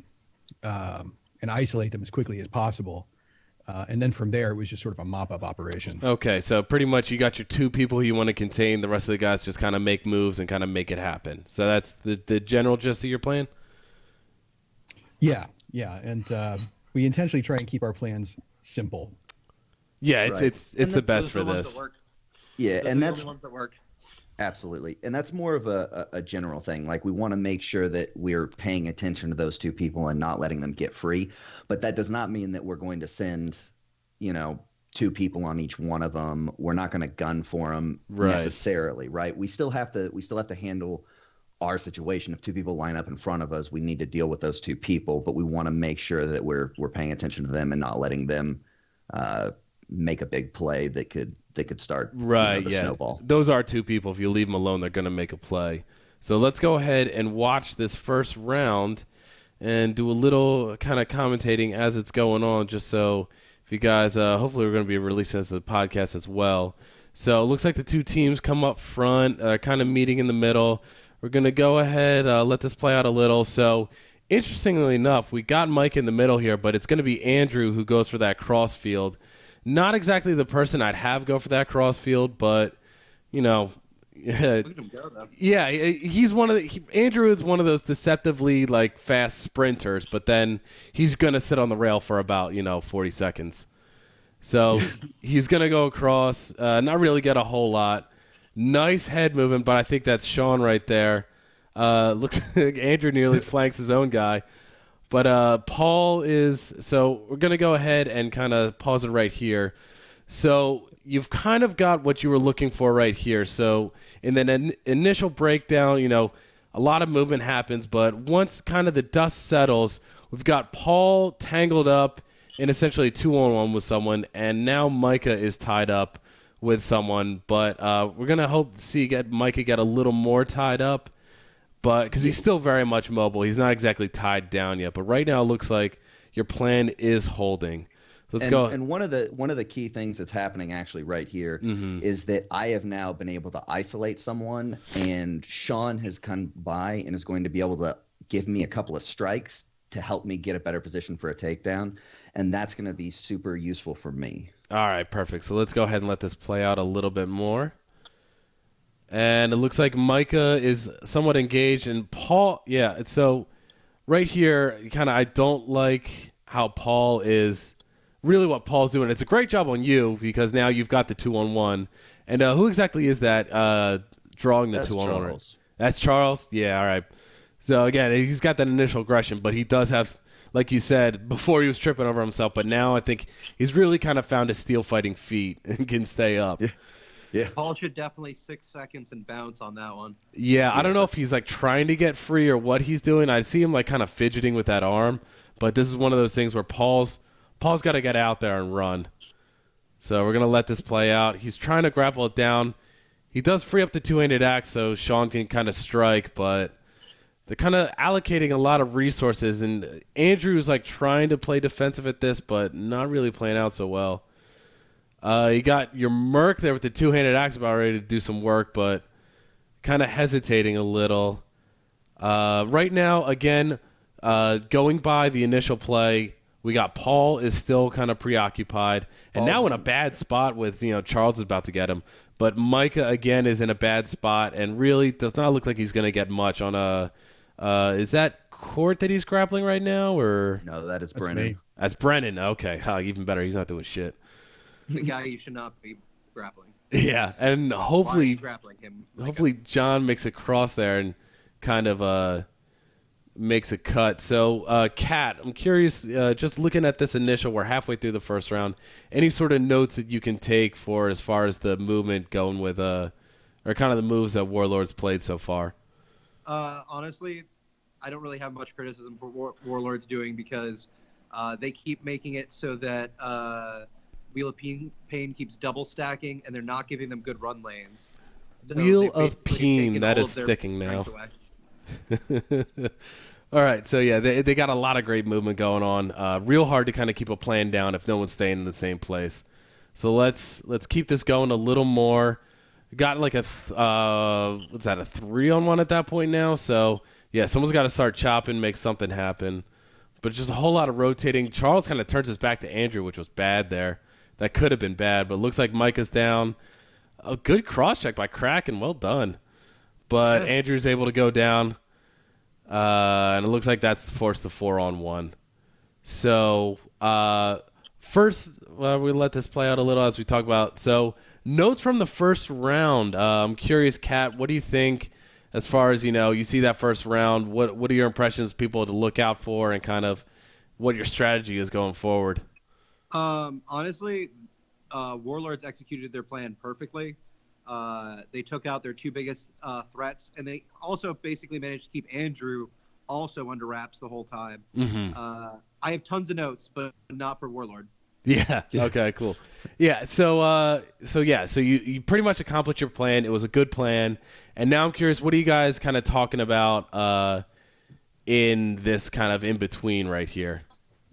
and isolate them as quickly as possible. And then from there, it was just sort of a mop-up operation. Okay, so pretty much you got your two people you want to contain. The rest of the guys just kind of make moves and kind of make it happen. So that's the general gist of your plan? Yeah. And we intentionally try and keep our plans simple. Yeah, it's the best for this. Yeah, and that's the ones that work. Absolutely. And that's more of a general thing. Like, we want to make sure that we're paying attention to those two people and not letting them get free. But that does not mean that we're going to send, two people on each one of them. We're not going to gun for them necessarily, right? We still have to handle our situation. If two people line up in front of us, we need to deal with those two people, but we want to make sure that we're paying attention to them and not letting them make a big play that could start the snowball. Those are two people. If you leave them alone, they're going to make a play. So let's go ahead and watch this first round and do a little kind of commentating as it's going on, just so if you guys, hopefully we're going to be releasing this as a podcast as well. So it looks like the two teams come up front, kind of meeting in the middle. We're going to go ahead, let this play out a little. So interestingly enough, we got Mike in the middle here, but it's going to be Andrew who goes for that Crossfield. Not exactly the person I'd have go for that Crossfield, but yeah, he's Andrew is one of those deceptively fast sprinters, but then he's gonna sit on the rail for about 40 seconds. So he's gonna go across, not really get a whole lot. Nice head movement, but I think that's Sean right there. Looks like Andrew nearly flanks his own guy. But Paul is – so we're going to go ahead and kind of pause it right here. So you've kind of got what you were looking for right here. So in the initial breakdown, a lot of movement happens. But once kind of the dust settles, we've got Paul tangled up in essentially 2-on-1 with someone. And now Micah is tied up with someone. But we're going to hope to see Micah get a little more tied up. But because he's still very much mobile, he's not exactly tied down yet. But right now, it looks like your plan is holding. Let's go. And one of the key things that's happening actually right here is that I have now been able to isolate someone, and Sean has come by and is going to be able to give me a couple of strikes to help me get a better position for a takedown, and that's going to be super useful for me. All right, perfect. So let's go ahead and let this play out a little bit more. And it looks like Micah is somewhat engaged, and Paul, so right here, I don't like how Paul is, really what Paul's doing. It's a great job on you, because now you've got the 2-on-1. And who exactly is that drawing the 2-on-1? That's Charles? Yeah, all right. So again, he's got that initial aggression, but he does have, like you said, before he was tripping over himself, but now I think he's really kind of found his steel fighting feet and can stay up. Yeah. Paul should definitely 6 seconds and bounce on that one. Yeah, I don't know if he's trying to get free or what he's doing. I see him kind of fidgeting with that arm, but this is one of those things where Paul's got to get out there and run. So we're going to let this play out. He's trying to grapple it down. He does free up the two-handed axe so Sean can kind of strike, but they're kind of allocating a lot of resources, and Andrew's trying to play defensive at this, but not really playing out so well. You got your Merc there with the two-handed axe about ready to do some work, but kind of hesitating a little. Right now, again, going by the initial play, we got Paul is still kind of preoccupied, and now in a bad spot with, Charles is about to get him. But Micah, again, is in a bad spot and really does not look like he's going to get much on a is that Court that he's grappling right now? Or no, that is Brennan. That's Brennan. Okay, even better. He's not doing shit. the guy you should not be grappling. Yeah, and Why are hopefully you grappling him? hopefully John makes a cross there and kind of makes a cut. So, Kat, I'm curious, just looking at this initial, we're halfway through the first round, any sort of notes that you can take for as far as the movement going with, or kind of the moves that Warlords played so far? Honestly, I don't really have much criticism for Warlords doing because they keep making it so that Wheel of Pain keeps double stacking, and they're not giving them good run lanes. So Wheel of Pain, that is sticking now. All right, so yeah, they got a lot of great movement going on. Real hard to kind of keep a plan down if no one's staying in the same place. So let's keep this going a little more. Got like a 3-on-1 at that point now. So yeah, someone's got to start chopping, make something happen. But just a whole lot of rotating. Charles kind of turns his back to Andrew, which was bad there. That could have been bad, but looks like Micah's down. A good cross check by Kraken, well done. But Andrew's able to go down. And it looks like that's forced the 4-on-1. So first, we let this play out a little as we talk about. So notes from the first round. I'm curious, Kat, what do you think as far as, you see that first round? What are your impressions, people to look out for, and kind of what your strategy is going forward? Honestly, Warlords executed their plan perfectly. They took out their two biggest threats, and they also basically managed to keep Andrew also under wraps the whole time. Mm-hmm. I have tons of notes, but not for Warlord. Yeah. Okay. Cool. Yeah. So you pretty much accomplished your plan. It was a good plan, and now I'm curious, what are you guys kind of talking about in this kind of in between right here?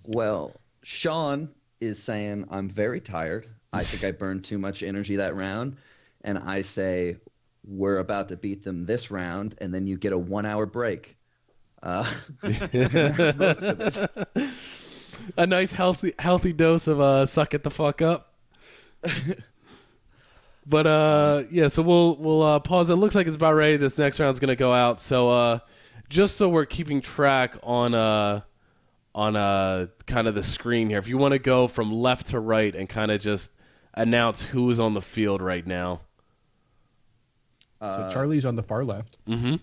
Well, Sean is saying, I'm very tired. I think I burned too much energy that round. And I say, we're about to beat them this round, and then you get a 1-hour break. That's most of it. A nice healthy dose of suck it the fuck up. But yeah, so we'll pause. It looks like it's about ready. This next round's gonna go out. So just so we're keeping track on kind of the screen here, if you want to go from left to right and kind of just announce who is on the field right now. So Charlie's on the far left. Mm-hmm.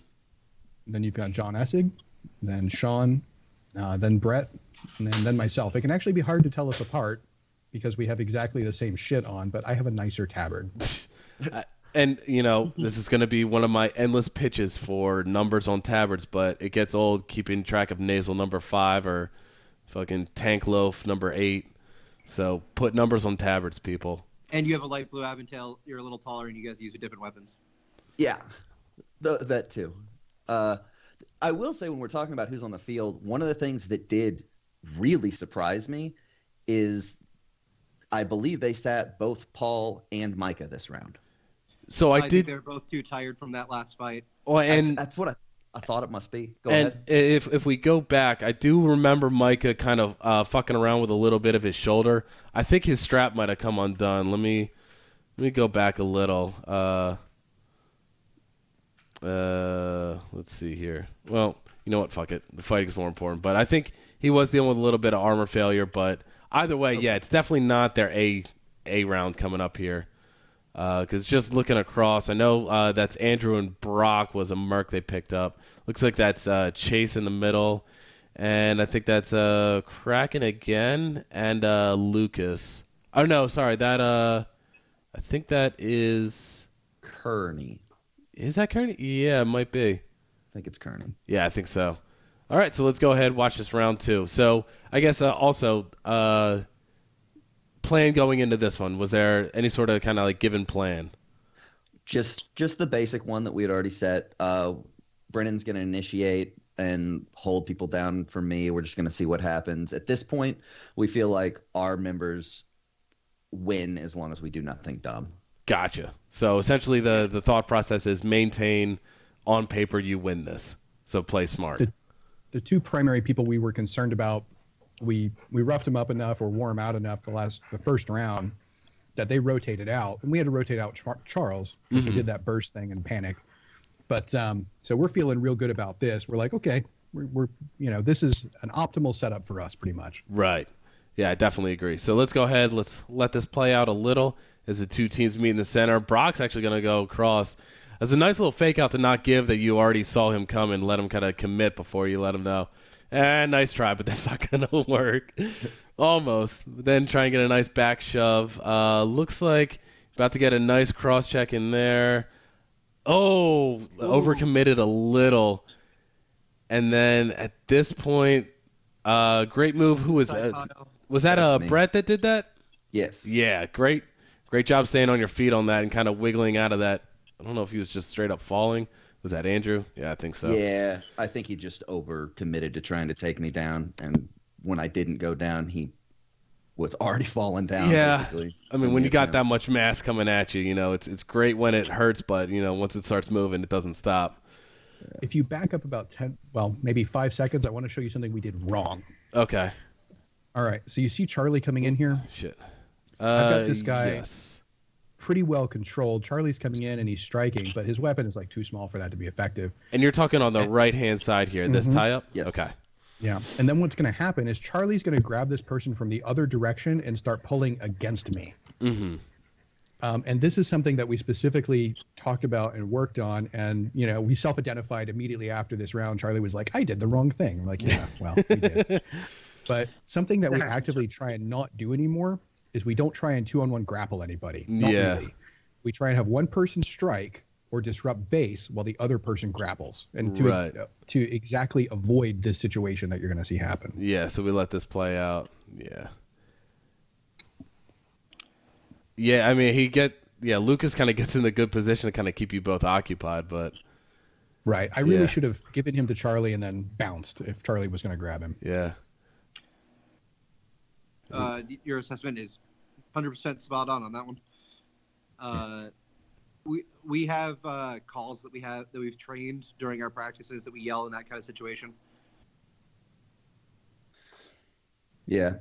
Then you've got John Essig, then Sean, then Brett, and then myself. It can actually be hard to tell us apart because we have exactly the same shit on, but I have a nicer tabard. And, this is going to be one of my endless pitches for numbers on tabards, but it gets old keeping track of nasal number 5 or fucking tank loaf number 8. So put numbers on tabards, people. And you have a light blue Aventail. You're a little taller, and you guys use different weapons. Yeah, that too. I will say, when we're talking about who's on the field, one of the things that did really surprise me is I believe they sat both Paul and Micah this round. So I think they're both too tired from that last fight. Well, and that's what I thought it must be. Go and ahead. If we go back, I do remember Micah kind of fucking around with a little bit of his shoulder. I think his strap might have come undone. Let me go back a little. Let's see here. Well, you know what? Fuck it. The fighting's more important. But I think he was dealing with a little bit of armor failure. But either way, yeah, it's definitely not their A round coming up here. Because just looking across, I know that's Andrew and Brock was a merc they picked up. Looks like that's Chase in the middle. And I think that's Kraken again and Lucas. Oh, no, sorry. That I think that is Kearney. Is that Kearney? Yeah, it might be. I think it's Kearney. Yeah, I think so. All right, so let's go ahead and watch this round 2. So I guess also plan going into this one, was there any sort of kind of like given plan? Just the basic one that we had already set. Brennan's going to initiate and hold people down for me. We're just going to see what happens. At this point, we feel like our members win as long as we do nothing dumb. Gotcha. So essentially the thought process is maintain on paper you win this. So play smart. The two primary people we were concerned about, we roughed them up enough or wore them out enough the first round that they rotated out. And we had to rotate out Charles because he did that burst thing and panic. But so we're feeling real good about this. We're like, okay, we're this is an optimal setup for us pretty much. Right. Yeah, I definitely agree. So let's go ahead. Let's let this play out a little as the two teams meet in the center. Brock's actually going to go across. As a nice little fake out to not give that you already saw him come and let him kind of commit before you let him know. Nice try, but that's not going to work. Almost. Then try and get a nice back shove. Looks like about to get a nice cross check in there. Oh, overcommitted a little. And then at this point, great move. Who was that? Was that Brett that did that? Yes. Yeah, great job staying on your feet on that and kind of wiggling out of that. I don't know if he was just straight up falling. Was that Andrew? Yeah, I think so. Yeah, I think he just over-committed to trying to take me down, and when I didn't go down, he was already falling down. Yeah, basically. I mean, when you got that much mass coming at you, it's great when it hurts, but, once it starts moving, it doesn't stop. If you back up about 10, well, maybe 5 seconds, I want to show you something we did wrong. Okay. All right, so you see Charlie coming in here? Shit. I've got this guy Yes. pretty well controlled. Charlie's coming in and he's striking, but his weapon is like too small for that to be effective. And you're talking on the right-hand side here, this tie-up? Yes. Okay. Yeah, and then what's going to happen is Charlie's going to grab this person from the other direction and start pulling against me. Mm-hmm. And this is something that we specifically talked about and worked on, and we self-identified immediately after this round. Charlie was like, "I did the wrong thing." I'm like, "Yeah, well, we did." But something that we actively try and not do anymore is we don't try and 2-on-1 grapple anybody. Not really. We try and have one person strike or disrupt base while the other person grapples, and to exactly avoid this situation that you're going to see happen. Yeah, so we let this play out. Yeah. Yeah, I mean, Lucas kind of gets in the good position to kind of keep you both occupied, but... Right. I really should have given him to Charlie and then bounced if Charlie was going to grab him. Yeah. Your assessment is 100% spot on that one. We have calls that we've trained during our practices that we yell in that kind of situation. Yeah,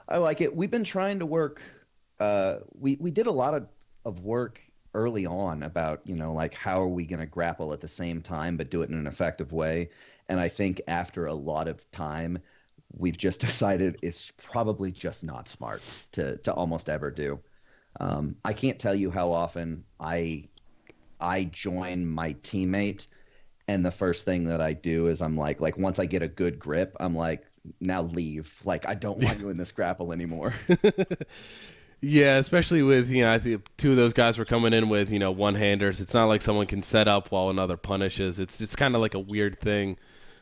I like it. We've been trying to work. We did a lot of work early on about like how are we going to grapple at the same time but do it in an effective way. And I think after a lot of time, we've just decided it's probably just not smart to almost ever do. I can't tell you how often I join my teammate, and the first thing that I do is I'm like once I get a good grip, I'm like, now leave. Like, I don't want you in this grapple anymore. Yeah, especially with, I think two of those guys were coming in with, one-handers. It's not like someone can set up while another punishes. It's just kind of like a weird thing.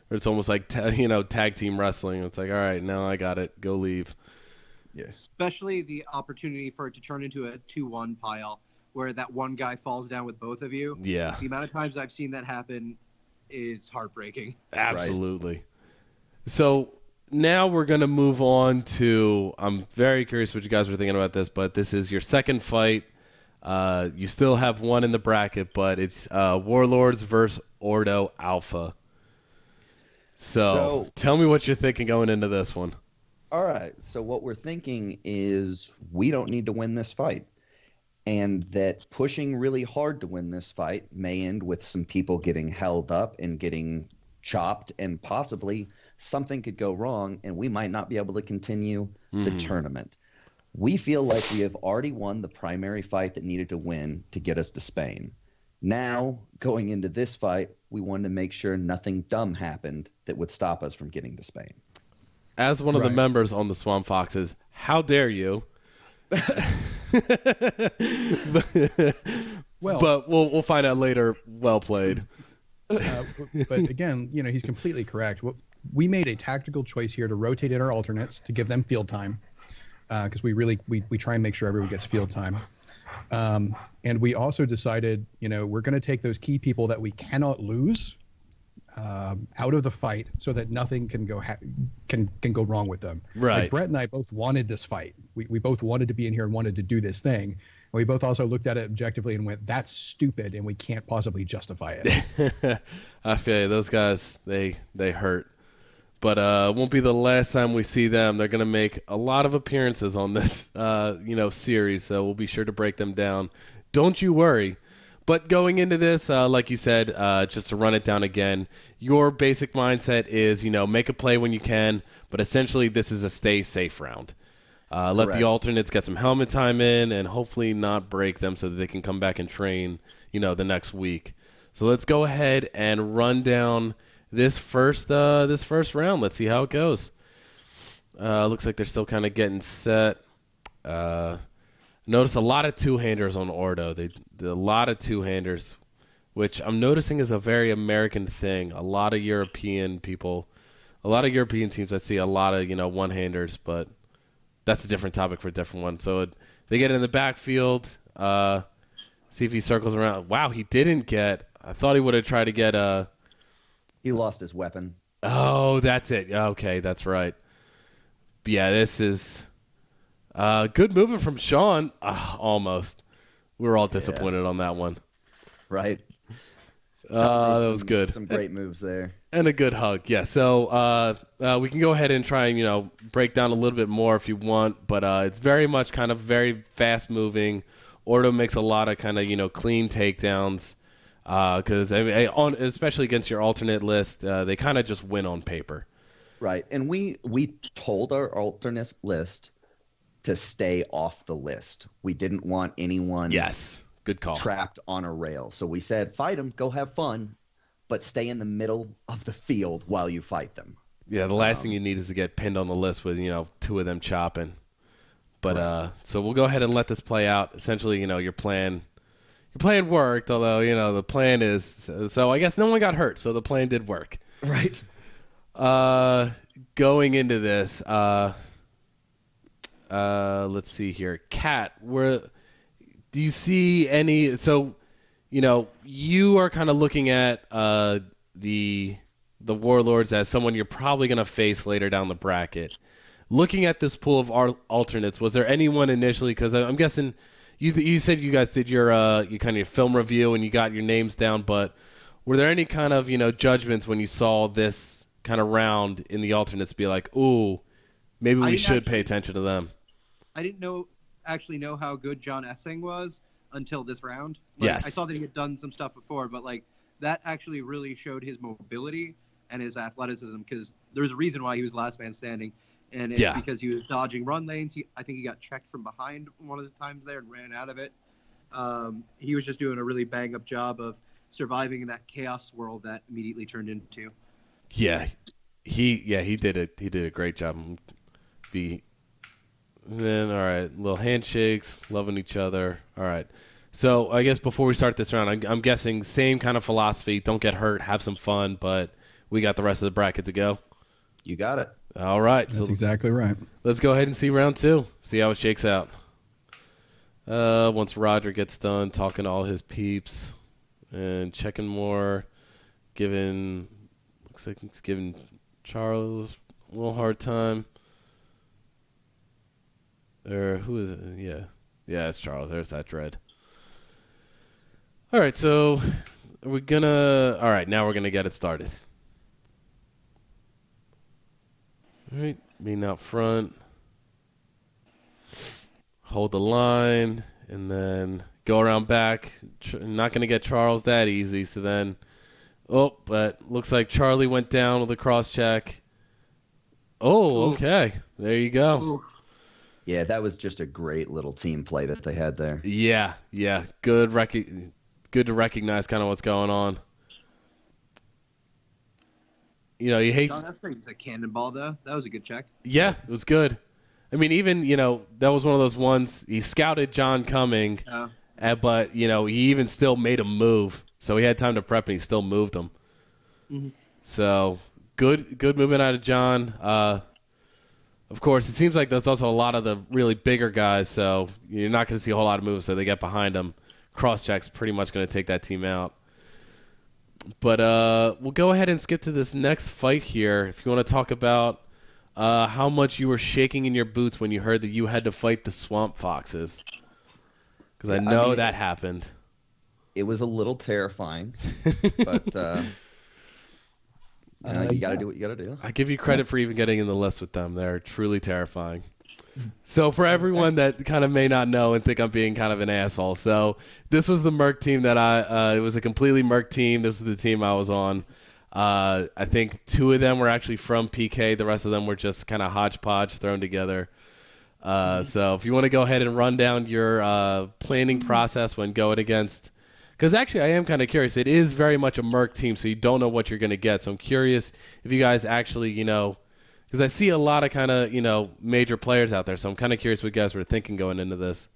Or it's almost like, tag team wrestling. It's like, all right, now I got it. Go leave. Yes. Especially the opportunity for it to turn into a 2-1 pile where that one guy falls down with both of you. Yeah. The amount of times I've seen that happen is heartbreaking. Absolutely. Right. So now we're going to move on to, I'm very curious what you guys were thinking about this, but this is your second fight. You still have one in the bracket, but it's Warlords versus Ordo Alpha. So tell me what you're thinking going into this one. All right. So what we're thinking is we don't need to win this fight, and that pushing really hard to win this fight may end with some people getting held up and getting chopped, and possibly something could go wrong and we might not be able to continue the tournament. We feel like we have already won the primary fight that needed to win to get us to Spain. Now, going into this fight, we wanted to make sure nothing dumb happened that would stop us from getting to Spain. As one of the members on the Swamp Foxes, how dare you? But we'll find out later. Well played. But again, he's completely correct. We made a tactical choice here to rotate in our alternates to give them field time, because we try and make sure everyone gets field time. And we also decided, we're going to take those key people that we cannot lose out of the fight, so that nothing can go can go wrong with them. Right. Like Brett and I both wanted this fight. We both wanted to be in here and wanted to do this thing. And we both also looked at it objectively and went, "That's stupid, and we can't possibly justify it." I feel you. Those guys, they hurt. But it won't be the last time we see them. They're going to make a lot of appearances on this, series. So we'll be sure to break them down. Don't you worry. But going into this, like you said, just to run it down again, your basic mindset is, make a play when you can. But essentially, this is a stay safe round. Let Correct. the alternates get some helmet time in, and hopefully not break them so that they can come back and train, the next week. So let's go ahead and run down this first round. Let's see how it goes. Looks like they're still kind of getting set. Notice a lot of two-handers on Ordo. A lot of two-handers, which I'm noticing is a very American thing. A lot of European people, a lot of European teams, I see a lot of, one-handers, but that's a different topic for a different one. So they get in the backfield, see if he circles around. Wow, he didn't get, I thought he would have tried to get He lost his weapon. Oh, that's it. Okay, that's right. But yeah, this is good movement from Sean. Almost. We were all disappointed on that one. Right. That was good. Some great moves there. And a good hug. Yeah, so we can go ahead and try and, break down a little bit more if you want, but it's very much kind of very fast-moving. Ordo makes a lot of kind of, clean takedowns because, especially against your alternate list, they kind of just win on paper. Right. And we told our alternate list to stay off the list. We didn't want anyone Yes. Good call. trapped on a rail. So we said, fight them, go have fun, but stay in the middle of the field while you fight them. Yeah, the last thing you need is to get pinned on the list with, two of them chopping. But so we'll go ahead and let this play out. Essentially, your plan worked, although, the plan is so I guess no one got hurt, so the plan did work. Right. Going into this, let's see here. Kat, do you see any? So, you are kind of looking at the Warlords as someone you're probably going to face later down the bracket. Looking at this pool of alternates, was there anyone initially? Because I'm guessing you said you guys did your film review and you got your names down, but were there any kind of judgments when you saw this kind of round in the alternates? Be like, ooh, maybe we should pay attention to them. I didn't actually know how good John Essing was until this round. Yes. I saw that he had done some stuff before, but that actually really showed his mobility and his athleticism, because there's a reason why he was last man standing, and it's because he was dodging run lanes. I think he got checked from behind one of the times there and ran out of it. He was just doing a really bang-up job of surviving in that chaos world that immediately turned into. Yeah, he did it. He did a great job. Then all right, little handshakes, loving each other. All right. So I guess before we start this round, I'm guessing same kind of philosophy. Don't get hurt, have some fun, but we got the rest of the bracket to go. You got it. All right. That's exactly right. Let's go ahead and see round two. See how it shakes out. Once Roger gets done talking to all his peeps and checking more, looks like he's giving Charles a little hard time. Or who is it? Yeah, it's Charles. There's that dread. All right, so all right, now we're gonna get it started. All right, meeting out front. Hold the line, and then go around back. Not gonna get Charles that easy, so then, but looks like Charlie went down with a cross check. Oh, okay. There you go. Ooh. Yeah, that was just a great little team play that they had there. Yeah. Good to recognize kind of what's going on. You hate. John Essing's a cannonball, though. That was a good check. Yeah, it was good. I mean, even that was one of those ones. He scouted John coming, but he even still made him move. So he had time to prep, and he still moved him. Mm-hmm. So good movement out of John. Of course, it seems like there's also a lot of the really bigger guys, so you're not going to see a whole lot of moves, so they get behind them. Cross-check's pretty much going to take that team out. But we'll go ahead and skip to this next fight here. If you want to talk about how much you were shaking in your boots when you heard that you had to fight the Swamp Foxes. Because I know that happened. It was a little terrifying, but... you got to do what you got to do. I give you credit for even getting in the list with them. They're truly terrifying. So for everyone that kind of may not know and think I'm being kind of an asshole, so this was the Merc team that it was a completely Merc team. This was the team I was on. I think 2 of them were actually from PK. The rest of them were just kind of hodgepodge thrown together. So if you want to go ahead and run down your planning process when going against, because actually I am kind of curious. It is very much a Merc team, so you don't know what you're going to get. So I'm curious if you guys actually, because I see a lot of kind of, major players out there. So I'm kind of curious what you guys were thinking going into this.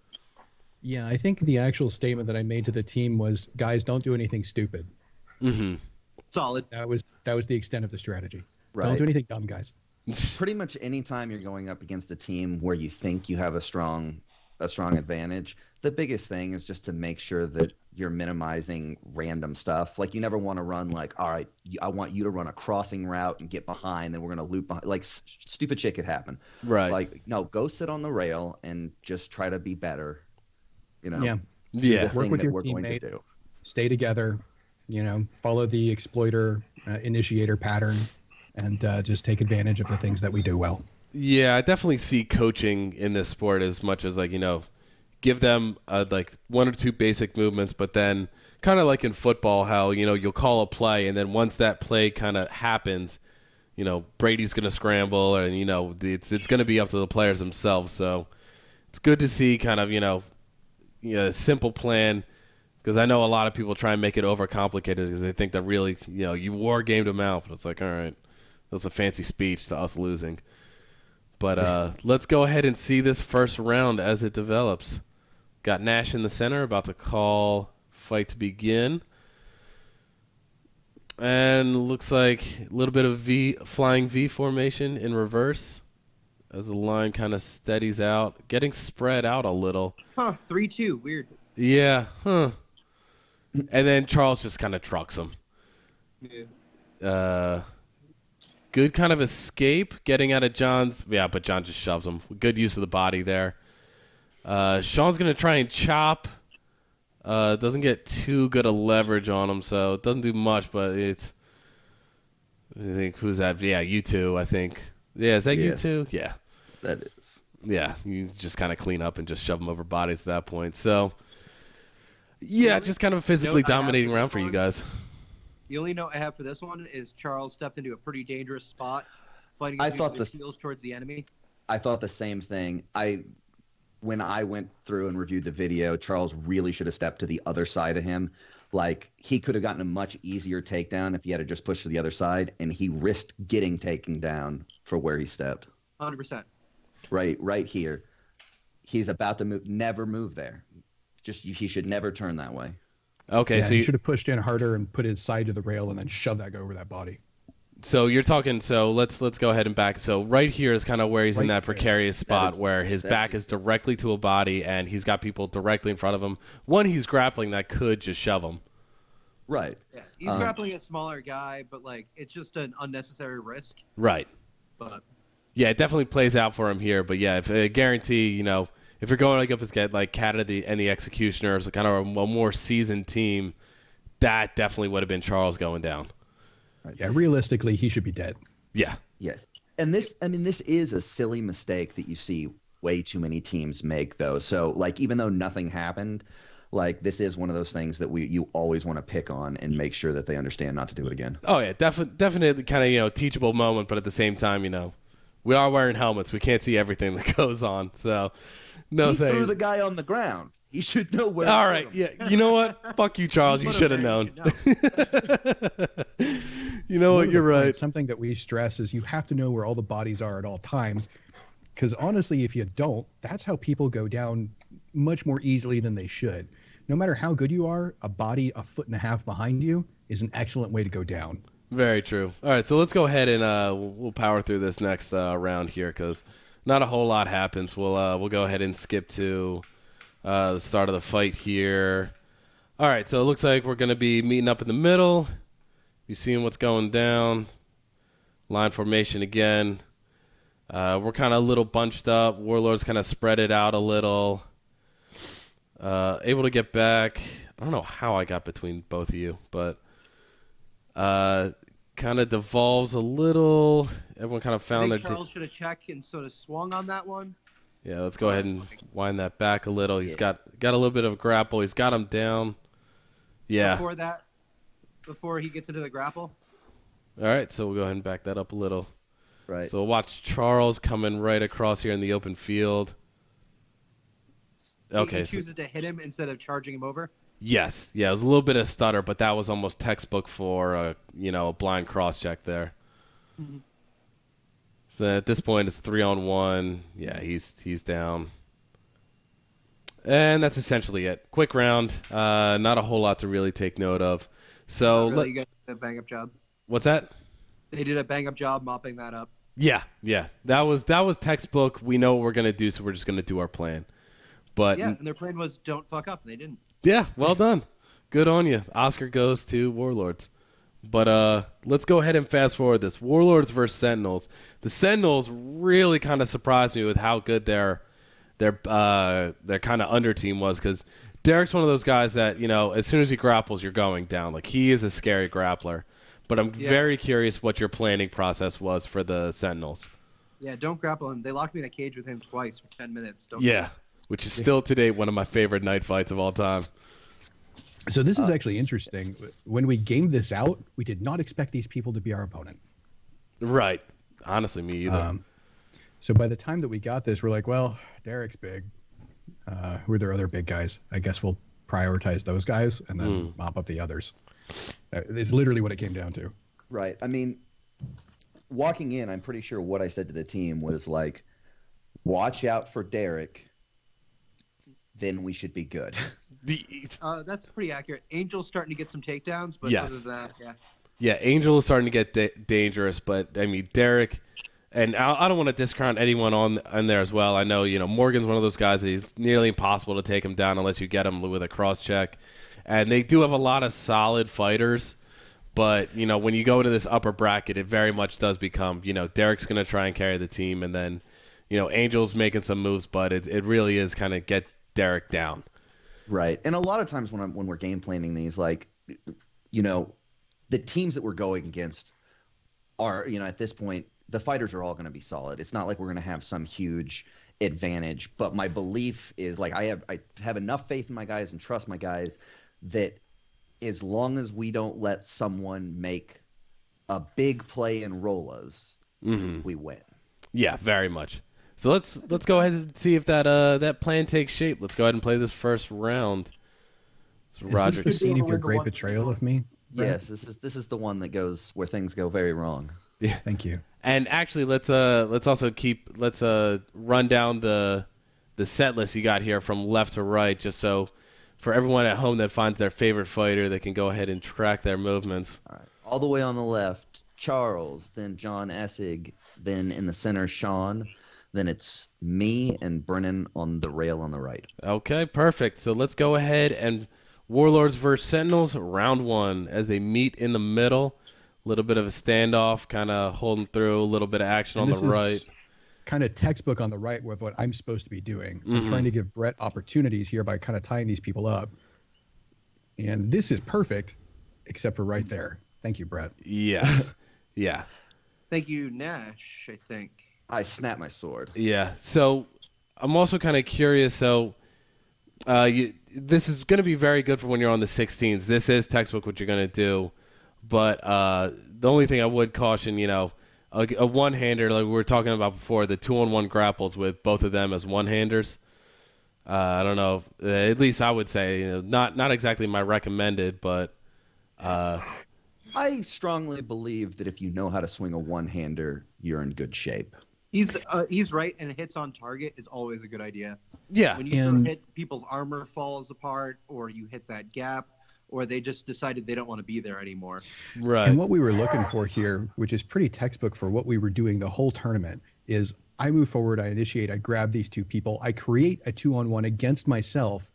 Yeah, I think the actual statement that I made to the team was, guys, don't do anything stupid. Mm-hmm. Solid. That was the extent of the strategy. Right. Don't do anything dumb, guys. Pretty much any time you're going up against a team where you think you have a strong advantage, the biggest thing is just to make sure that you're minimizing random stuff. Like, you never want to run like, all right, I want you to run a crossing route and get behind, then we're going to loop behind. Like, stupid shit could happen. Right. Like, no, go sit on the rail and just try to be better. Yeah. Yeah. Work with your teammate. Stay together. Follow the exploiter initiator pattern, and just take advantage of the things that we do well. Yeah, I definitely see coaching in this sport as much as give them like one or two basic movements, but then kind of like in football, how you'll call a play, and then once that play kind of happens, Brady's going to scramble, and it's going to be up to the players themselves. So it's good to see kind of a simple plan, because I know a lot of people try and make it overcomplicated because they think that really you war gamed them out, but it's like, all right, that was a fancy speech to us losing. But let's go ahead and see this first round as it develops. Got Nash in the center, about to call fight to begin. And looks like a little bit of flying V formation in reverse as the line kind of steadies out, getting spread out a little. 3-2, weird. Yeah, And then Charles just kind of trucks him. Yeah. Good kind of escape getting out of John's. Yeah, but John just shoves him. Good use of the body there. Sean's going to try and chop. Doesn't get too good a leverage on him, so it doesn't do much, but it's... I think, who's that? Yeah, you two, I think. Yeah, is that you two? Yeah. That is. Yeah, you just kind of clean up and just shove them over bodies at that point. So, yeah, just kind of a physically dominating round for you guys. The only note I have for this one is Charles stepped into a pretty dangerous spot, fighting his heels towards the enemy. I thought the same thing. When I went through and reviewed the video, Charles really should have stepped to the other side of him. Like, he could have gotten a much easier takedown if he had to just push to the other side, and he risked getting taken down for where he stepped. 100%. Right here. He's about to move. Never move there. He should never turn that way. Okay, so he should have pushed in harder and put his side to the rail and then shove that guy over that body. So you're talking. So let's go ahead and back. So right here is kind of where he's in that precarious spot where his back is directly to a body and he's got people directly in front of him. One, he's grappling that could just shove him. Right. Yeah, he's grappling a smaller guy, but it's just an unnecessary risk. Right. But yeah, it definitely plays out for him here. But yeah, if I guarantee, if you're going up against Cat and the Executioners, kind of a more seasoned team, that definitely would have been Charles going down. Yeah, realistically, he should be dead. Yeah. Yes. And this is a silly mistake that you see way too many teams make, though. So, even though nothing happened, this is one of those things that you always want to pick on and make sure that they understand not to do it again. Oh, yeah, definitely kind of, teachable moment, but at the same time, we are wearing helmets. We can't see everything that goes on, so no he saying. Threw the guy on the ground. He should know where. All right, yeah. You know what? Fuck you, Charles. You should have known. You know what? You're right. Something that we stress is you have to know where all the bodies are at all times, because honestly, if you don't, that's how people go down much more easily than they should. No matter how good you are, a body a foot and a half behind you is an excellent way to go down. Very true. All right, so let's go ahead and we'll power through this next round here because not a whole lot happens. We'll go ahead and skip to the start of the fight here. All right, so it looks like we're going to be meeting up in the middle. You seeing what's going down. Line formation again. We're kind of a little bunched up. Warlords kind of spread it out a little. Able to get back. I don't know how I got between both of you, but kind of devolves a little. Everyone kind of found their... Charles should have checked and sort of swung on that one. Yeah, let's go ahead and wind that back a little. He's got a little bit of a grapple. He's got him down. Yeah. Before he gets into the grapple. All right, so we'll go ahead and back that up a little. Right. So we'll watch Charles coming right across here in the open field. Okay. He chooses to hit him instead of charging him over. Yes. Yeah, it was a little bit of stutter, but that was almost textbook for a blind cross check there. Mm-hmm. So at this point, it's 3-on-1. Yeah, he's down. And that's essentially it. Quick round. Not a whole lot to really take note of. So You guys did a bang up job. What's that? They did a bang up job mopping that up. Yeah. That was textbook. We know what we're gonna do, so we're just gonna do our plan. But Yeah, and their plan was don't fuck up, and they didn't. yeah, well done. Good on you. Oscar goes to Warlords. But let's go ahead and fast forward this. Warlords versus Sentinels. The Sentinels really kind of surprised me with how good their kind of under team was, because Derek's one of those guys that, as soon as he grapples, you're going down. Like, he is a scary grappler. But I'm very curious what your planning process was for the Sentinels. Yeah, don't grapple him. They locked me in a cage with him twice for 10 minutes. Which is still today one of my favorite night fights of all time. So this is actually interesting. When we gamed this out, we did not expect these people to be our opponent. Right. Honestly, me either. So by the time that we got this, we're like, well, Derek's big. Who are their other big guys? I guess we'll prioritize those guys and then mop up the others. It's literally what it came down to. Right. I mean, walking in, I'm pretty sure what I said to the team was like, watch out for Derek, then we should be good. That's pretty accurate. Angel's starting to get some takedowns, but Yes. other than that, yeah. Yeah, Angel is starting to get dangerous, but, I mean, Derek, and I don't want to discount anyone on there as well. I know, Morgan's one of those guys that it's nearly impossible to take him down unless you get him with a cross check. And they do have a lot of solid fighters, but, when you go into this upper bracket, it very much does become, Derek's going to try and carry the team, and then, Angel's making some moves, but it really is kind of get Derek down. Right. And a lot of times when we're game planning these, like, the teams that we're going against are, at this point, the fighters are all going to be solid. It's not like we're going to have some huge advantage, but my belief is, like, I have enough faith in my guys and trust my guys that as long as we don't let someone make a big play and roll us, we win. Yeah, very much. So let's go ahead and see if that plan takes shape. Let's go ahead and play this first round. So Is this the scene of your great betrayal of me? Brad? Yes, this is the one that goes where things go very wrong. Yeah. Thank you. And actually, let's run down the set list you got here from left to right, just so for everyone at home that finds their favorite fighter, they can go ahead and track their movements. All right. All the way on the left, Charles, then John Essig, then in the center, Sean, then it's me and Brennan on the rail on the right. Okay, perfect. So let's go ahead and Warlords versus Sentinels, round one, as they meet in the middle. A little bit of a standoff, kind of holding through, a little bit of action on the right. Kind of textbook on the right with what I'm supposed to be doing. I'm trying to give Brett opportunities here by kind of tying these people up. And this is perfect, except for right there. Thank you, Brett. Yes. Yeah. Thank you, Nash, I think. I snapped my sword. Yeah. So I'm also kind of curious. So this is going to be very good for when you're on the 16s. This is textbook what you're going to do. But the only thing I would caution, a one-hander, like we were talking about before, the 2-on-1 grapples with both of them as one-handers. I don't know. At least I would say, not exactly my recommended, but... I strongly believe that if you know how to swing a one-hander, you're in good shape. He's right, and hits on target is always a good idea. Yeah. When you hit, people's armor falls apart, or you hit that gap, or they just decided they don't want to be there anymore. Right. And what we were looking for here, which is pretty textbook for what we were doing the whole tournament, is I move forward, I initiate, I grab these two people, I create a 2-on-1 against myself,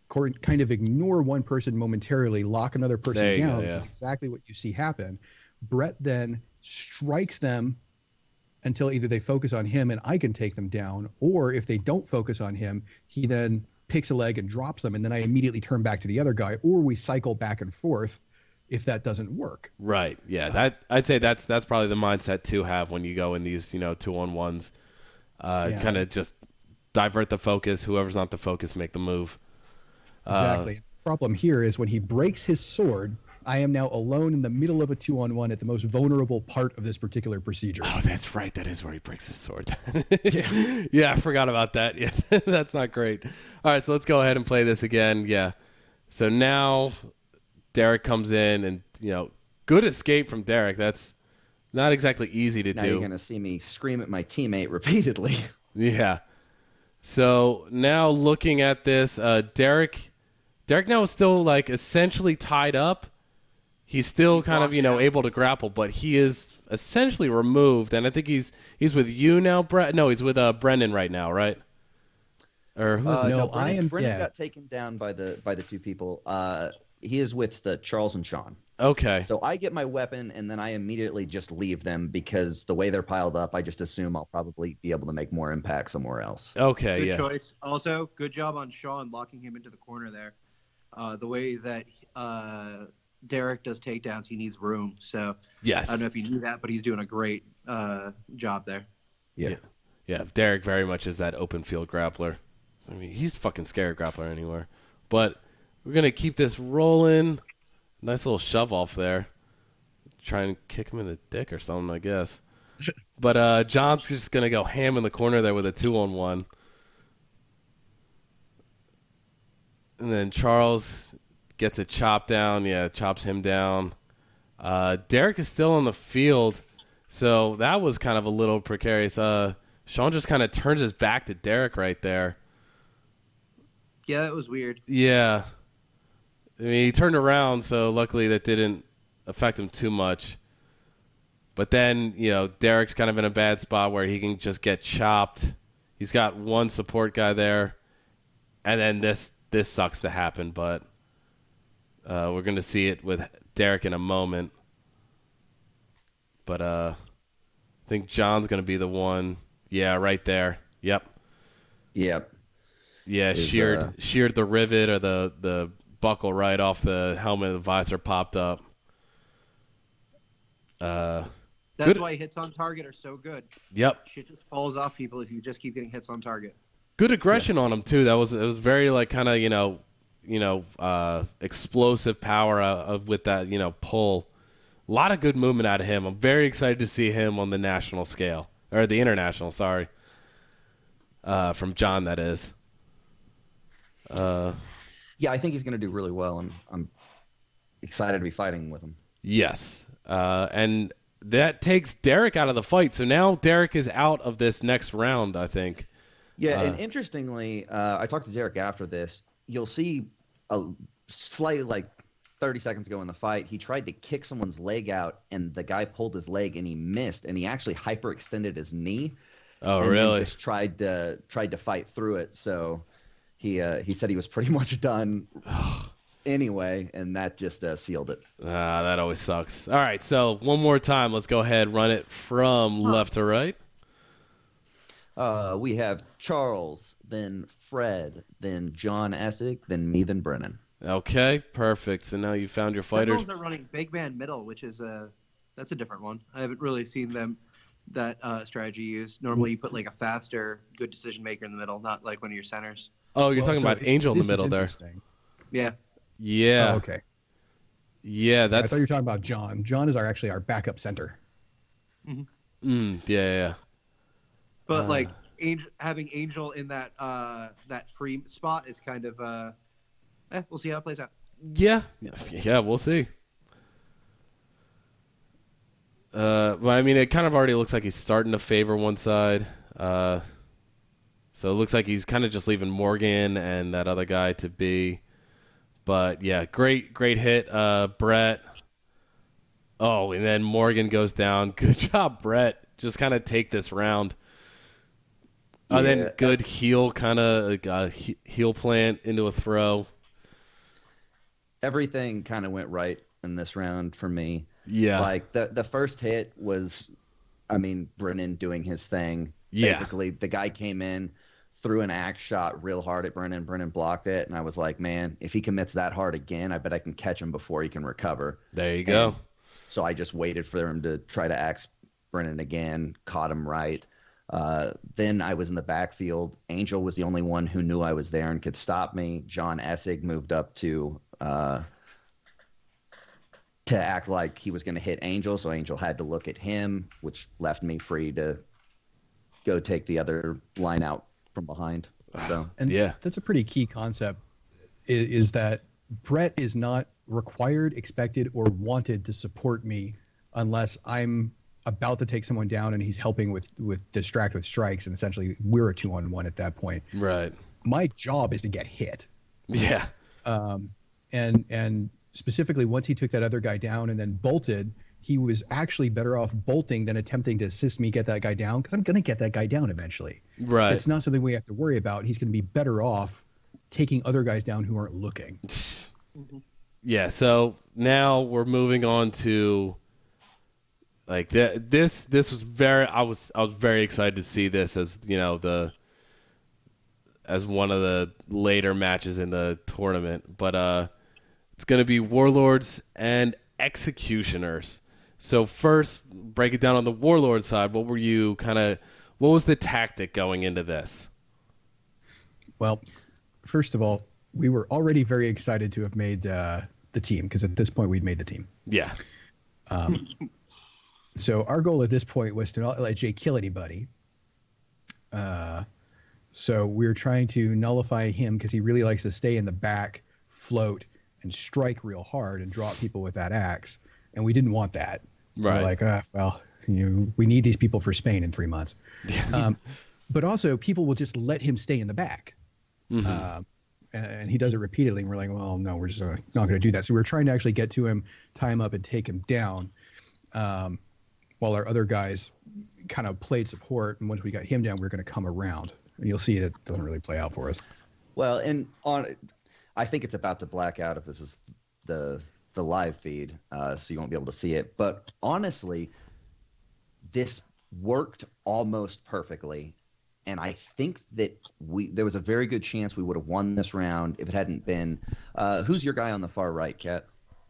kind of ignore one person momentarily, lock another person down, which is exactly what you see happen. Brett then strikes them until either they focus on him and I can take them down, or if they don't focus on him, he then picks a leg and drops them, and then I immediately turn back to the other guy, or we cycle back and forth if that doesn't work. Right. Yeah. I'd say that's probably the mindset to have when you go in these 2-on-1s. Kind of just divert the focus. Whoever's not the focus, make the move. Exactly. The problem here is when he breaks his sword, I am now alone in the middle of a 2-on-1 at the most vulnerable part of this particular procedure. Oh, that's right. That is where he breaks his sword. Yeah. Yeah, I forgot about that. Yeah, that's not great. All right, so let's go ahead and play this again. Yeah. So now Derek comes in, and good escape from Derek. That's not exactly easy to now do. You're going to see me scream at my teammate repeatedly. Yeah. So now looking at this, Derek now is still like essentially tied up. He's still kind of, able to grapple, but he is essentially removed. And I think he's with you now, Brett. No, he's with Brennan right now, right? Or who's no, Brennan got taken down by the two people. He is with Charles and Sean. Okay. So I get my weapon, and then I immediately just leave them because the way they're piled up, I just assume I'll probably be able to make more impact somewhere else. Okay, Good yeah. choice. Also, good job on Sean locking him into the corner there. The way that Derek does takedowns, he needs room. So Yes. I don't know if you knew that, but he's doing a great job there. Yeah. Yeah, Derek very much is that open field grappler. So, I mean, he's fucking scared grappler anywhere. But we're going to keep this rolling. Nice little shove off there. Try and kick him in the dick or something, I guess. But John's just going to go ham in the corner there with a 2-on-1. And then Charles gets a chop down. Yeah, chops him down. Derek is still on the field, so that was kind of a little precarious. Sean just kind of turns his back to Derek right there. Yeah, that was weird. Yeah. I mean, he turned around, so luckily that didn't affect him too much. But then, Derek's kind of in a bad spot where he can just get chopped. He's got one support guy there. And then this sucks to happen, but we're going to see it with Derek in a moment. But I think John's going to be the one. Yeah, right there. Yep. Yep. Yeah, sheared the rivet or the buckle right off the helmet. The visor popped up. That's good. why hits on target are so good. Yep. Shit just falls off people if you just keep getting hits on target. Good aggression on him too. It was very like kind of explosive power with that pull. A lot of good movement out of him. I'm very excited to see him on the national scale or the international. Sorry, from John, that is. Yeah, I think he's going to do really well, and I'm excited to be fighting with him. Yes, and that takes Derek out of the fight. So now Derek is out of this next round, I think. Yeah, and interestingly, I talked to Derek after this. You'll see a slightly 30 seconds ago in the fight, he tried to kick someone's leg out, and the guy pulled his leg, and he missed, and he actually hyperextended his knee. Oh, and really? Then just tried to fight through it. So he said he was pretty much done anyway, and that just sealed it. That always sucks. All right, so one more time. Let's go ahead, run it from left to right. We have Charles, then Fred, then John Essig, then me, then Brennan. Okay, perfect. So now you found your fighters. Generals are running big man middle, which is that's a different one. I haven't really seen that strategy used. Normally, you put like a faster, good decision maker in the middle, not like one of your centers. Oh, you're talking about Angel in the middle there. Yeah. Yeah. Oh, okay. Yeah, that's. I thought you were talking about John. John is actually our backup center. Yeah. But like having Angel in that free spot is kind of we'll see how it plays out. Yeah, we'll see. But I mean, it kind of already looks like he's starting to favor one side. So it looks like he's kind of just leaving Morgan and that other guy to be. But yeah, great hit, Brett. Oh, and then Morgan goes down. Good job, Brett. Just kind of take this round. And then good heel kind of heel plant into a throw. Everything kind of went right in this round for me. Yeah. Like the first hit was, Brennan doing his thing. Yeah. Basically, the guy came in, threw an axe shot real hard at Brennan. Brennan blocked it, and I was like, man, if he commits that hard again, I bet I can catch him before he can recover. There you go. So I just waited for him to try to axe Brennan again, caught him right. Then I was in the backfield. Angel was the only one who knew I was there and could stop me. John Essig moved up to to act like he was going to hit Angel, so Angel had to look at him, which left me free to go take the other line out from behind. So, and that's a pretty key concept, is that Brett is not required, expected, or wanted to support me unless I'm about to take someone down and he's helping with distract with strikes, and essentially we're a 2-on-1 at that point. Right. My job is to get hit. Yeah. And specifically, once he took that other guy down and then bolted, he was actually better off bolting than attempting to assist me get that guy down, because I'm going to get that guy down eventually. Right. It's not something we have to worry about. He's going to be better off taking other guys down who aren't looking. Yeah, so now we're moving on to like this was very I was very excited to see this as, you know, as one of the later matches in the tournament, but it's going to be Warlords and Executioners. So first, break it down on the Warlord side. What was the tactic going into this? Well, first of all, we were already very excited to have made the team, because at this point we'd made the team. Yeah. So our goal at this point was to not let Jay kill anybody. So we were trying to nullify him because he really likes to stay in the back, float, and strike real hard and drop people with that axe. And we didn't want that. Right. We're like, we need these people for Spain in 3 months. But also, people will just let him stay in the back. Mm-hmm. And he does it repeatedly. And we're like, well, no, we're just not going to do that. So we're trying to actually get to him, tie him up, and take him down, while our other guys kind of played support. And once we got him down, we were going to come around. And you'll see it doesn't really play out for us. Well, I think it's about to black out if this is the live feed, so you won't be able to see it. But honestly, this worked almost perfectly, and I think that there was a very good chance we would have won this round if it hadn't been. Who's your guy on the far right, Kat?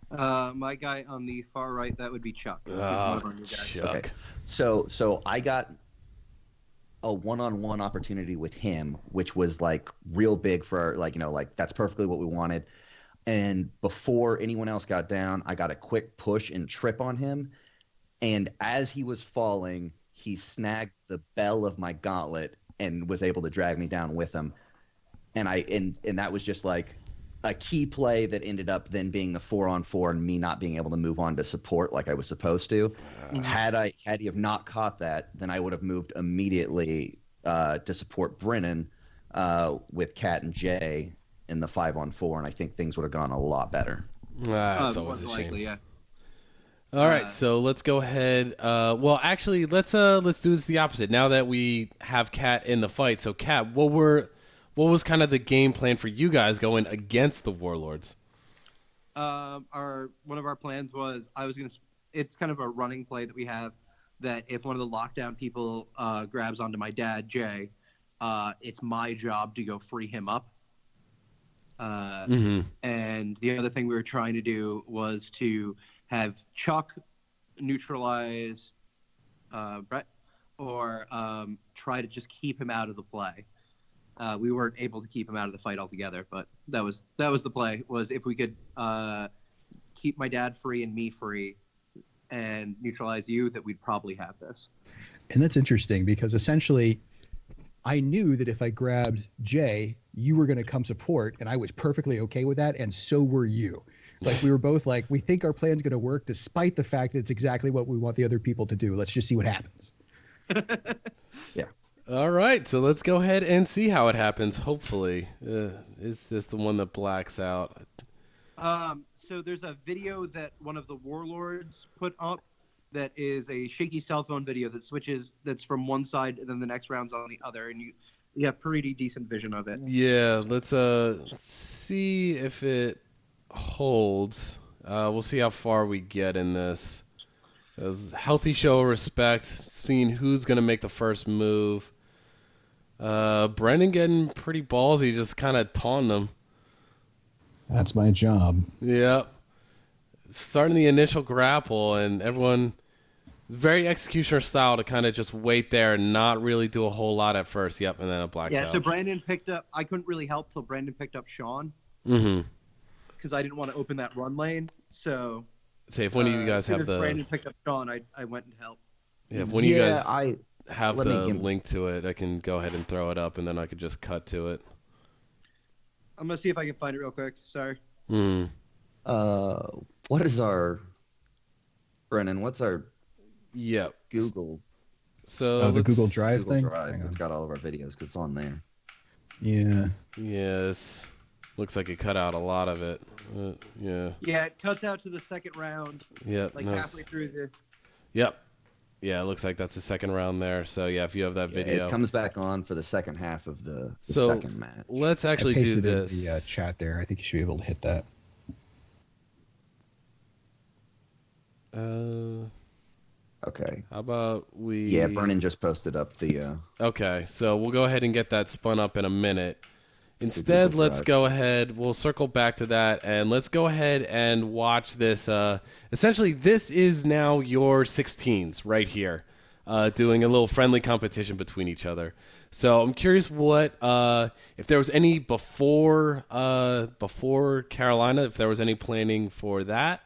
My guy on the far right, that would be Chuck. He's one of our new guys. Chuck. Okay. So I got a one-on-one opportunity with him, which was like real big for that's perfectly what we wanted. And before anyone else got down, I got a quick push and trip on him. And as he was falling, he snagged the bell of my gauntlet and was able to drag me down with him. And that was just like a key play that ended up then being the 4-on-4 and me not being able to move on to support like I was supposed to. Had he have not caught that, then I would have moved immediately to support Brennan with Kat and Jay in the 5-on-4, and I think things would have gone a lot better. That's always a shame. Likely, yeah. All right, so let's go ahead. Well, actually, let's do this the opposite. Now that we have Kat in the fight, so Kat, what was kind of the game plan for you guys going against the Warlords? One of our plans was it's kind of a running play that we have, that if one of the lockdown people grabs onto my dad, Jay, it's my job to go free him up. And the other thing we were trying to do was to have Chuck neutralize Brett, or try to just keep him out of the play. We weren't able to keep him out of the fight altogether, but that was the play, was if we could keep my dad free and me free and neutralize you, that we'd probably have this. And that's interesting, because essentially I knew that if I grabbed Jay, you were going to come support, and I was perfectly okay with that, and so were you. Like, we were both like, we think our plan's going to work, despite the fact that it's exactly what we want the other people to do. Let's just see what happens. Yeah. All right, so let's go ahead and see how it happens, hopefully. Is this the one that blacks out? So there's a video that one of the Warlords put up that is a shaky cell phone video that's from one side and then the next round's on the other, and you have pretty decent vision of it. Yeah, let's see if it holds. We'll see how far we get in this. It was a healthy show of respect, seeing who's going to make the first move. Brennan getting pretty ballsy, just kind of taunting him. That's my job. Yep. Starting the initial grapple, and everyone, very Executioner style to kind of just wait there and not really do a whole lot at first. Yep, and then it blacks out. Yeah, so Brandon picked up, I couldn't really help till Brandon picked up Sean. Mm-hmm. Because I didn't want to open that run lane. So say if one of you guys as soon have as the Brandon picked up Sean, I went and helped. yeah, if one of you guys I have let me the give- link to it, I can go ahead and throw it up, and then I could just cut to it. I'm gonna see if I can find it real quick. Sorry. Mm. what is our Brennan? What's our Yep. Google So the let's- Google Drive Google thing? Drive? Hang on. It's got all of our videos because it's on there. Yeah. Yes. Looks like it cut out a lot of it. Yeah. Yeah, it cuts out to the second round, Yep. like no, halfway through the. Yep. Yeah, it looks like that's the second round there. So yeah, if you have that video, It comes back on for the second half of the So, second match. let's actually I do pasted this. in the chat there. I think you should be able to hit that. Okay. How about we? Yeah, Brennan just posted up the. Okay, so we'll go ahead and get that spun up in a minute. Instead, Google let's Drive. go ahead. We'll circle back to that, and let's go ahead and watch this. Essentially, this is now your 16s right here, doing a little friendly competition between each other. So I'm curious what if there was any before Carolina, if there was any planning for that,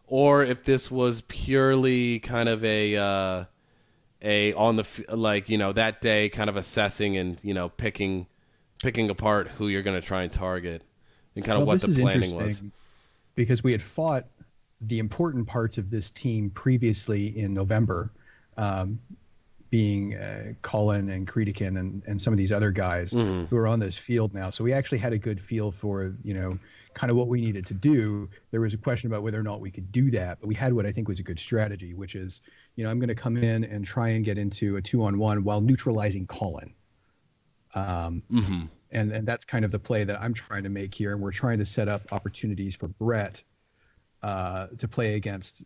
or if this was purely kind of a on the like that day kind of assessing and picking apart who you're going to try and target and kind of what the this is planning was. interesting because we had fought the important parts of this team previously in November, being Colin and Creedican and some of these other guys who are on this field now. So we actually had a good feel for, kind of what we needed to do. There was a question about whether or not we could do that, but we had what I think was a good strategy, which is, I'm going to come in and try and get into a 2-on-1 while neutralizing Colin. And that's kind of the play that I'm trying to make here. And we're trying to set up opportunities for Brett to play against,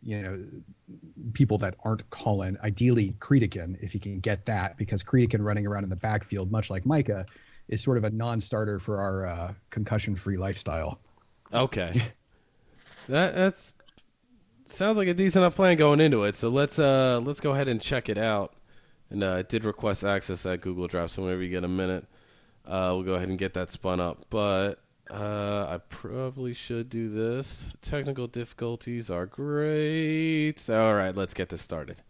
people that aren't Colin, ideally Creedican, if he can get that, because Creedican running around in the backfield, much like Micah, is sort of a non-starter for our concussion-free lifestyle. Okay. That's sounds like a decent enough plan going into it. So let's go ahead and check it out. And I did request access at Google Drive, so whenever you get a minute, we'll go ahead and get that spun up. But I probably should do this. Technical difficulties are great. All right, let's get this started.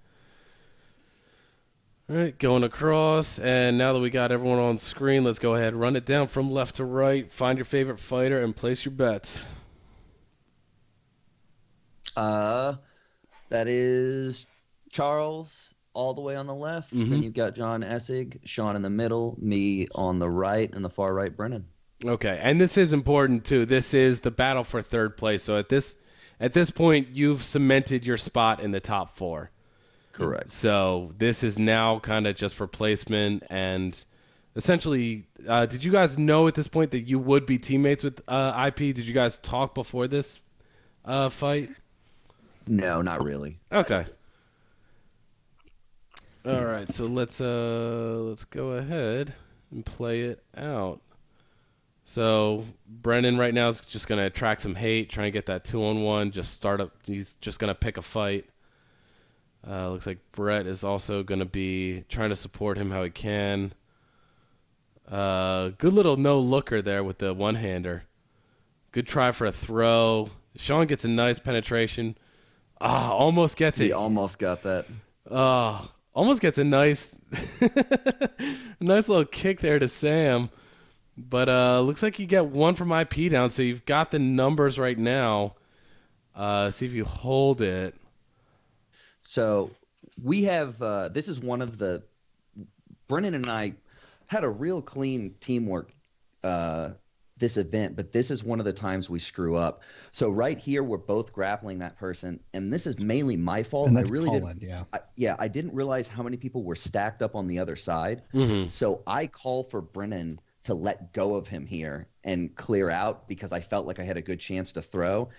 All right, going across, and now that we got everyone on screen, let's go ahead, run it down from left to right, find your favorite fighter, and place your bets. That is Charles all the way on the left. Then you've got John Essig, Sean in the middle, me on the right, and the far right, Brennan. Okay, and this is important too. This is the battle for third place. So at this point, you've cemented your spot in the top four. Correct. So this is now kind of just for placement, and essentially, did you guys know at this point that you would be teammates with IP? Did you guys talk before this fight? No, not really. Okay. All right, so let's go ahead and play it out. So Brennan right now is just going to attract some hate, trying to get that 2-on-1, just start up. He's just going to pick a fight. Looks like Brett is also going to be trying to support him how he can. Good little no-looker there with the one-hander. Good try for a throw. Sean gets a nice penetration. Almost gets it. He almost got that. Almost gets a nice little kick there to Sam. But looks like you get one from IP down, so you've got the numbers right now. See if you hold it. So we have this is one of the Brennan and I had a real clean teamwork this event, but this is one of the times we screw up. So right here, we're both grappling that person, and this is mainly my fault. And that's I really Colin, didn't. I didn't realize how many people were stacked up on the other side. So I call for Brennan to let go of him here and clear out because I felt like I had a good chance to throw.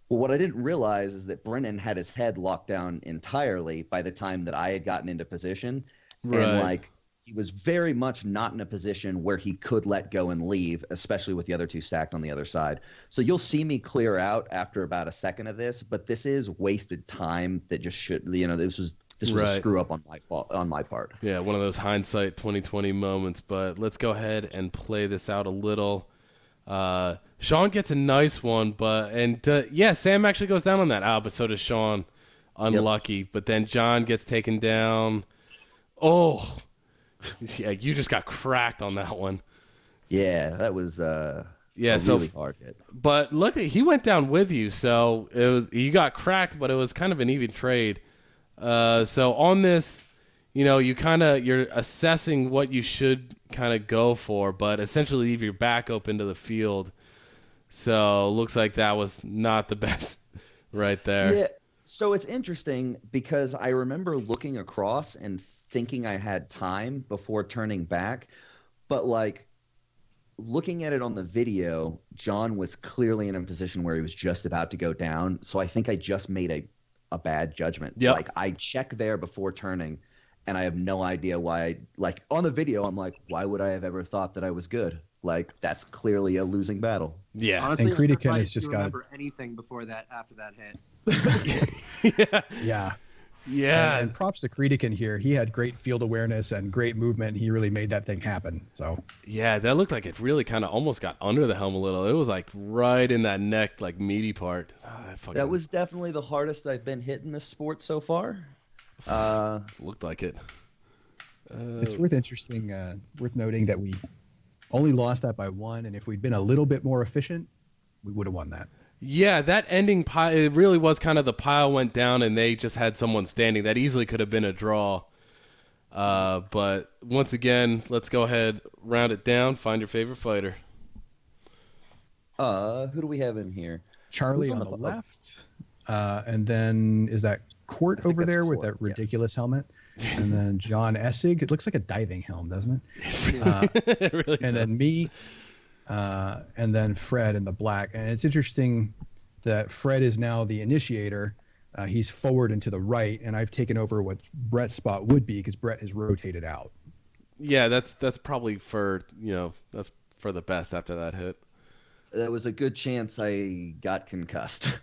Well, what I didn't realize is that Brennan had his head locked down entirely by the time that I had gotten into position. Right. And he was very much not in a position where he could let go and leave, especially with the other two stacked on the other side. So you'll see me clear out after about a second of this, but this is wasted time that just should, this was Right. a screw up on my part. Yeah, one of those hindsight 2020 moments. But let's go ahead and play this out a little. Sean gets a nice one, Sam actually goes down on that. But so does Sean. Unlucky. Yep. But then John gets taken down. Oh, yeah, you just got cracked on that one. Yeah, that was really hard hit. But look, he went down with you, so you got cracked, but it was kind of an even trade. So on this, you're assessing what you should kind of go for, but essentially leave your back open to the field. So looks like that was not the best right there. Yeah. So it's interesting because I remember looking across and thinking I had time before turning back, but like looking at it on the video, John was clearly in a position where he was just about to go down. So I think I just made a bad judgment. Yep. Like I checked there before turning, and I have no idea why. Like on the video, I'm like, why would I have ever thought that I was good? Like that's clearly a losing battle. Yeah. Honestly, and Creedican has just remember anything before that after that hit. Yeah. Yeah. And props to Creedican here. He had great field awareness and great movement. He really made that thing happen. So yeah, that looked like it really kind of almost got under the helm a little. It was like right in that neck, like meaty part. That was definitely the hardest I've been hit in this sport so far. Looked like it. It's worth noting that we only lost that by 1, and if we'd been a little bit more efficient, we would have won that. Yeah, that ending pile, it really was kind of the pile went down and they just had someone standing. That easily could have been a draw. But once again, let's go ahead, round it down, find your favorite fighter. Who do we have in here? Charlie on the left, and then is that Court over there with that ridiculous helmet? And then John Essig. It looks like a diving helm, doesn't it? It really and does. then me, and then Fred in the black. And it's interesting that Fred is now the initiator. He's forward and to the right, and I've taken over what Brett's spot would be because Brett has rotated out. Yeah, that's probably for that's for the best after that hit. That was a good chance I got concussed.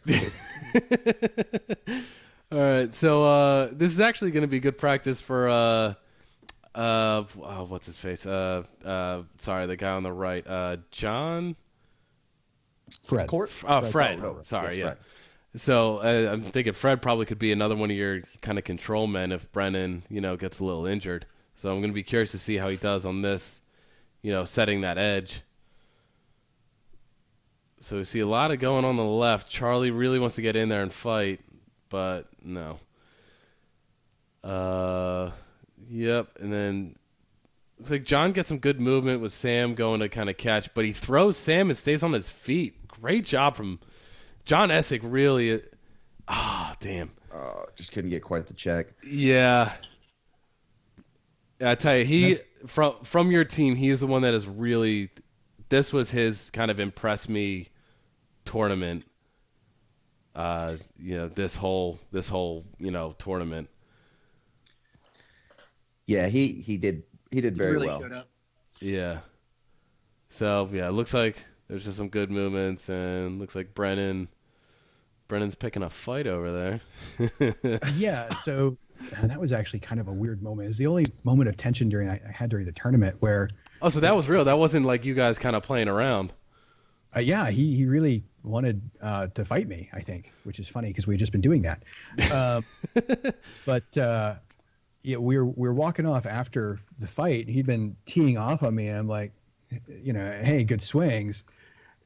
All right, so this is actually going to be good practice for what's his face? Sorry, the guy on the right, John. Fred. Fred. Sorry, yeah. Fred. So I'm thinking Fred probably could be another one of your kind of control men if Brennan, gets a little injured. So I'm going to be curious to see how he does on this, setting that edge. So we see a lot of going on the left. Charlie really wants to get in there and fight, but no. Yep, and then looks like John gets some good movement with Sam going to kind of catch, but he throws Sam and stays on his feet. Great job from John Essig, really. Damn. Just couldn't get quite the check. Yeah. I tell you, from your team, he's the one that is really. This was his kind of impress me tournament. This whole tournament. Yeah, he did very really well. Showed up. Yeah. So yeah, it looks like there's just some good movements, and looks like Brennan's picking a fight over there. Yeah, so that was actually kind of a weird moment. It was the only moment of tension I had during the tournament where. Oh, so that was real. That wasn't like you guys kind of playing around. Yeah, he really wanted to fight me, I think, which is funny because we've just been doing that. But yeah, we're walking off after the fight. He'd been teeing off on me. And I'm like, hey, good swings,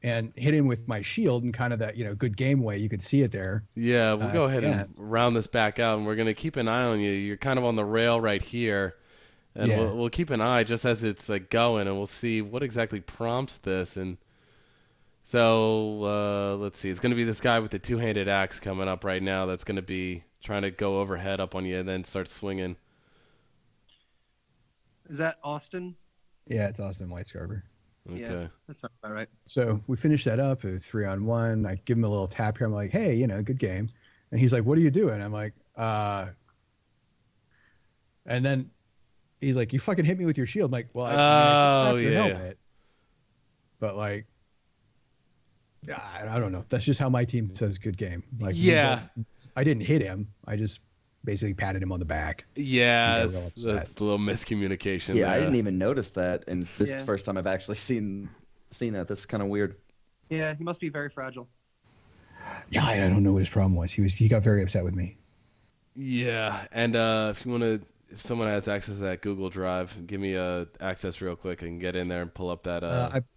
and hit him with my shield in kind of that good game way. You could see it there. Yeah, we'll go ahead and round this back out, and we're going to keep an eye on you. You're kind of on the rail right here. And we'll keep an eye just as it's like going, and we'll see what exactly prompts this. And so let's see. It's going to be this guy with the two-handed axe coming up right now. That's going to be trying to go overhead up on you and then start swinging. Is that Austin? Yeah, it's Austin Whitescarver. Okay. Yeah, that's not right. So we finished that up, 3-on-1. I give him a little tap here. I'm like, hey, good game. And he's like, what are you doing? I'm like, and then he's like, you fucking hit me with your shield. I'm like, well, I your helmet. But like, I don't know. That's just how my team says good game. Like, yeah, I didn't hit him. I just basically patted him on the back. Yeah, it's a little miscommunication. Yeah, there. I didn't even notice that, and this is the first time I've actually seen that. This is kind of weird. Yeah, he must be very fragile. Yeah, I don't know what his problem was. He got very upset with me. Yeah, and if someone has access to that Google Drive, give me access real quick. I can get in there and pull up that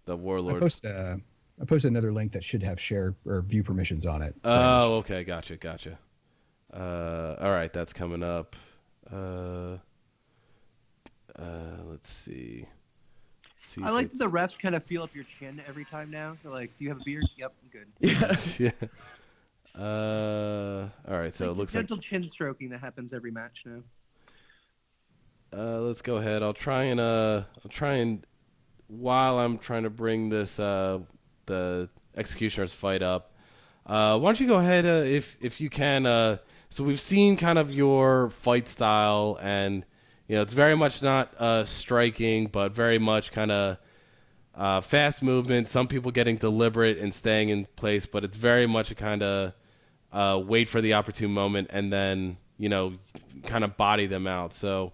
the Warlords. I posted another link that should have share or view permissions on it. Oh, okay, gotcha. All right, that's coming up. Let's see. I like that the refs kind of feel up your chin every time now. They're like, "Do you have a beard?" Yep, I'm good. Yeah. All right, so it looks like gentle chin stroking that happens every match now. Let's go ahead. I'll try and while I'm trying to bring this the Executioner's fight up. Why don't you go ahead if you can? So we've seen kind of your fight style, and it's very much not striking, but very much kind of fast movement. Some people getting deliberate and staying in place, but it's very much a kind of wait for the opportune moment and then kind of body them out. So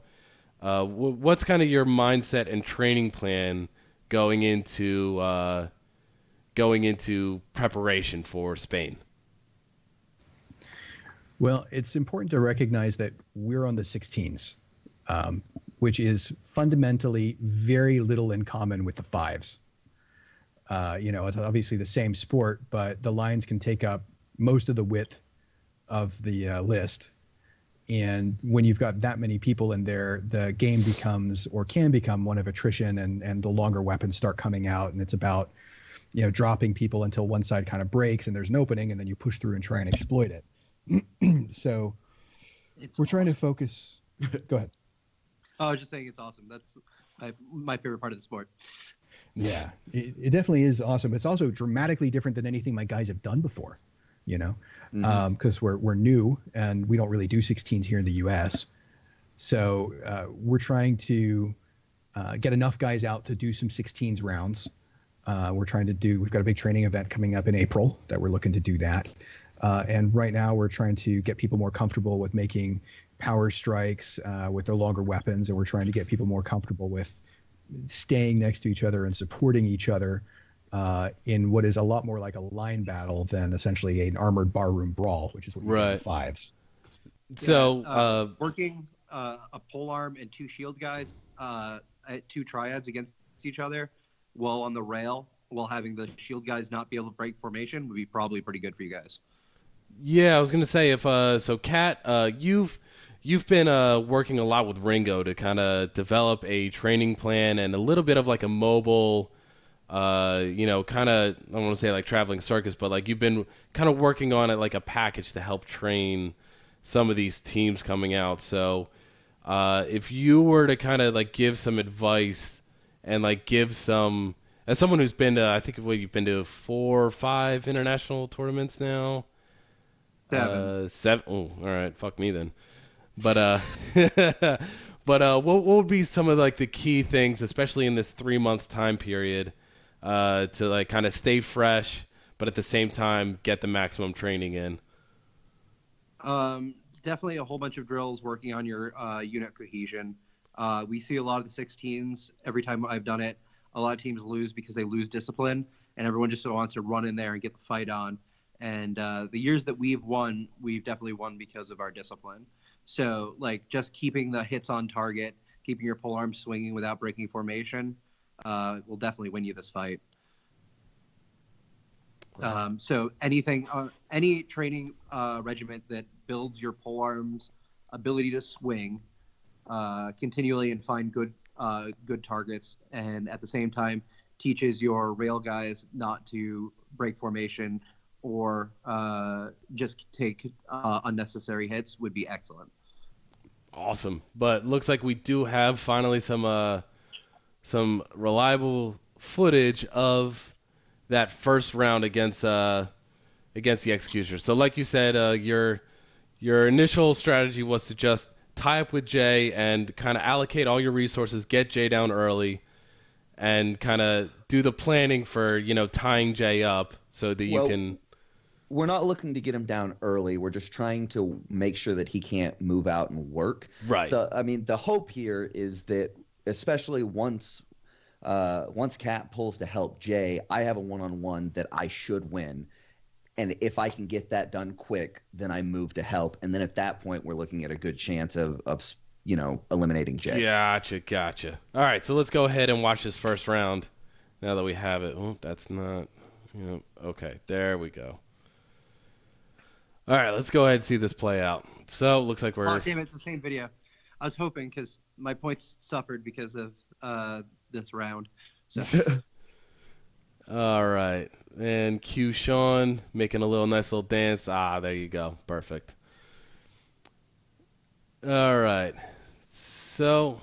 what's kind of your mindset and training plan going into preparation for Spain? Well, it's important to recognize that we're on the 16s, which is fundamentally very little in common with the 5s. It's obviously the same sport, but the lines can take up most of the width of the list. And when you've got that many people in there, the game becomes or can become one of attrition, and the longer weapons start coming out, and it's about dropping people until one side kind of breaks and there's an opening, and then you push through and try and exploit it. So we're trying to focus. Go ahead. Oh, I was just saying it's awesome. That's my favorite part of the sport. Yeah, it definitely is awesome. It's also dramatically different than anything my guys have done before, because we're new and we don't really do 16s here in the U.S. So we're trying to get enough guys out to do some 16s rounds. We've got a big training event coming up in April that we're looking to do that. And right now we're trying to get people more comfortable with making power strikes with their longer weapons. And we're trying to get people more comfortable with staying next to each other and supporting each other in what is a lot more like a line battle than essentially an armored barroom brawl, which is what you do in the 5s. So working a polearm and 2 shield guys at 2 triads against each other while on the rail, while having the shield guys not be able to break formation would be probably pretty good for you guys. Yeah, I was going to say, Kat, you've been working a lot with Ringo to kind of develop a training plan and a little bit of like a mobile, kind of, I don't want to say like traveling circus, but like you've been kind of working on it like a package to help train some of these teams coming out. So if you were to kind of like give some advice and like give some, as someone who's been to, I think you've been to 4 or 5 international tournaments now. 7. Oh, all right. Fuck me then. But what would be some of like the key things, especially in this 3-month time period, to like kind of stay fresh, but at the same time get the maximum training in? Definitely a whole bunch of drills working on your unit cohesion. We see a lot of the 16s every time I've done it. A lot of teams lose because they lose discipline, and everyone just wants to run in there and get the fight on. And the years that we've won, we've definitely won because of our discipline. So, like, just keeping the hits on target, keeping your polearm swinging without breaking formation will definitely win you this fight. So anything, any training regiment that builds your polearm's ability to swing continually and find good targets, and at the same time teaches your rail guys not to break formation or just take unnecessary hits would be excellent. Awesome. But looks like we do have finally some reliable footage of that first round against the Executioner. So like you said, your initial strategy was to just tie up with Jay and kind of allocate all your resources, get Jay down early, and kind of do the planning for, tying Jay up so that you can... We're not looking to get him down early. We're just trying to make sure that he can't move out and work. Right. The hope here is that, especially once Once Cat pulls to help Jay, I have a one-on-one that I should win. And if I can get that done quick, then I move to help. And then at that point, we're looking at a good chance of eliminating Jay. Gotcha. All right, so let's go ahead and watch this first round now that we have it. Oh, that's not... okay, there we go. All right, let's go ahead and see this play out. So, it looks like we're... Oh, damn it, it's the same video. I was hoping because my points suffered because of this round. So. All right. And cue Sean making a nice little dance. There you go. Perfect. All right. So,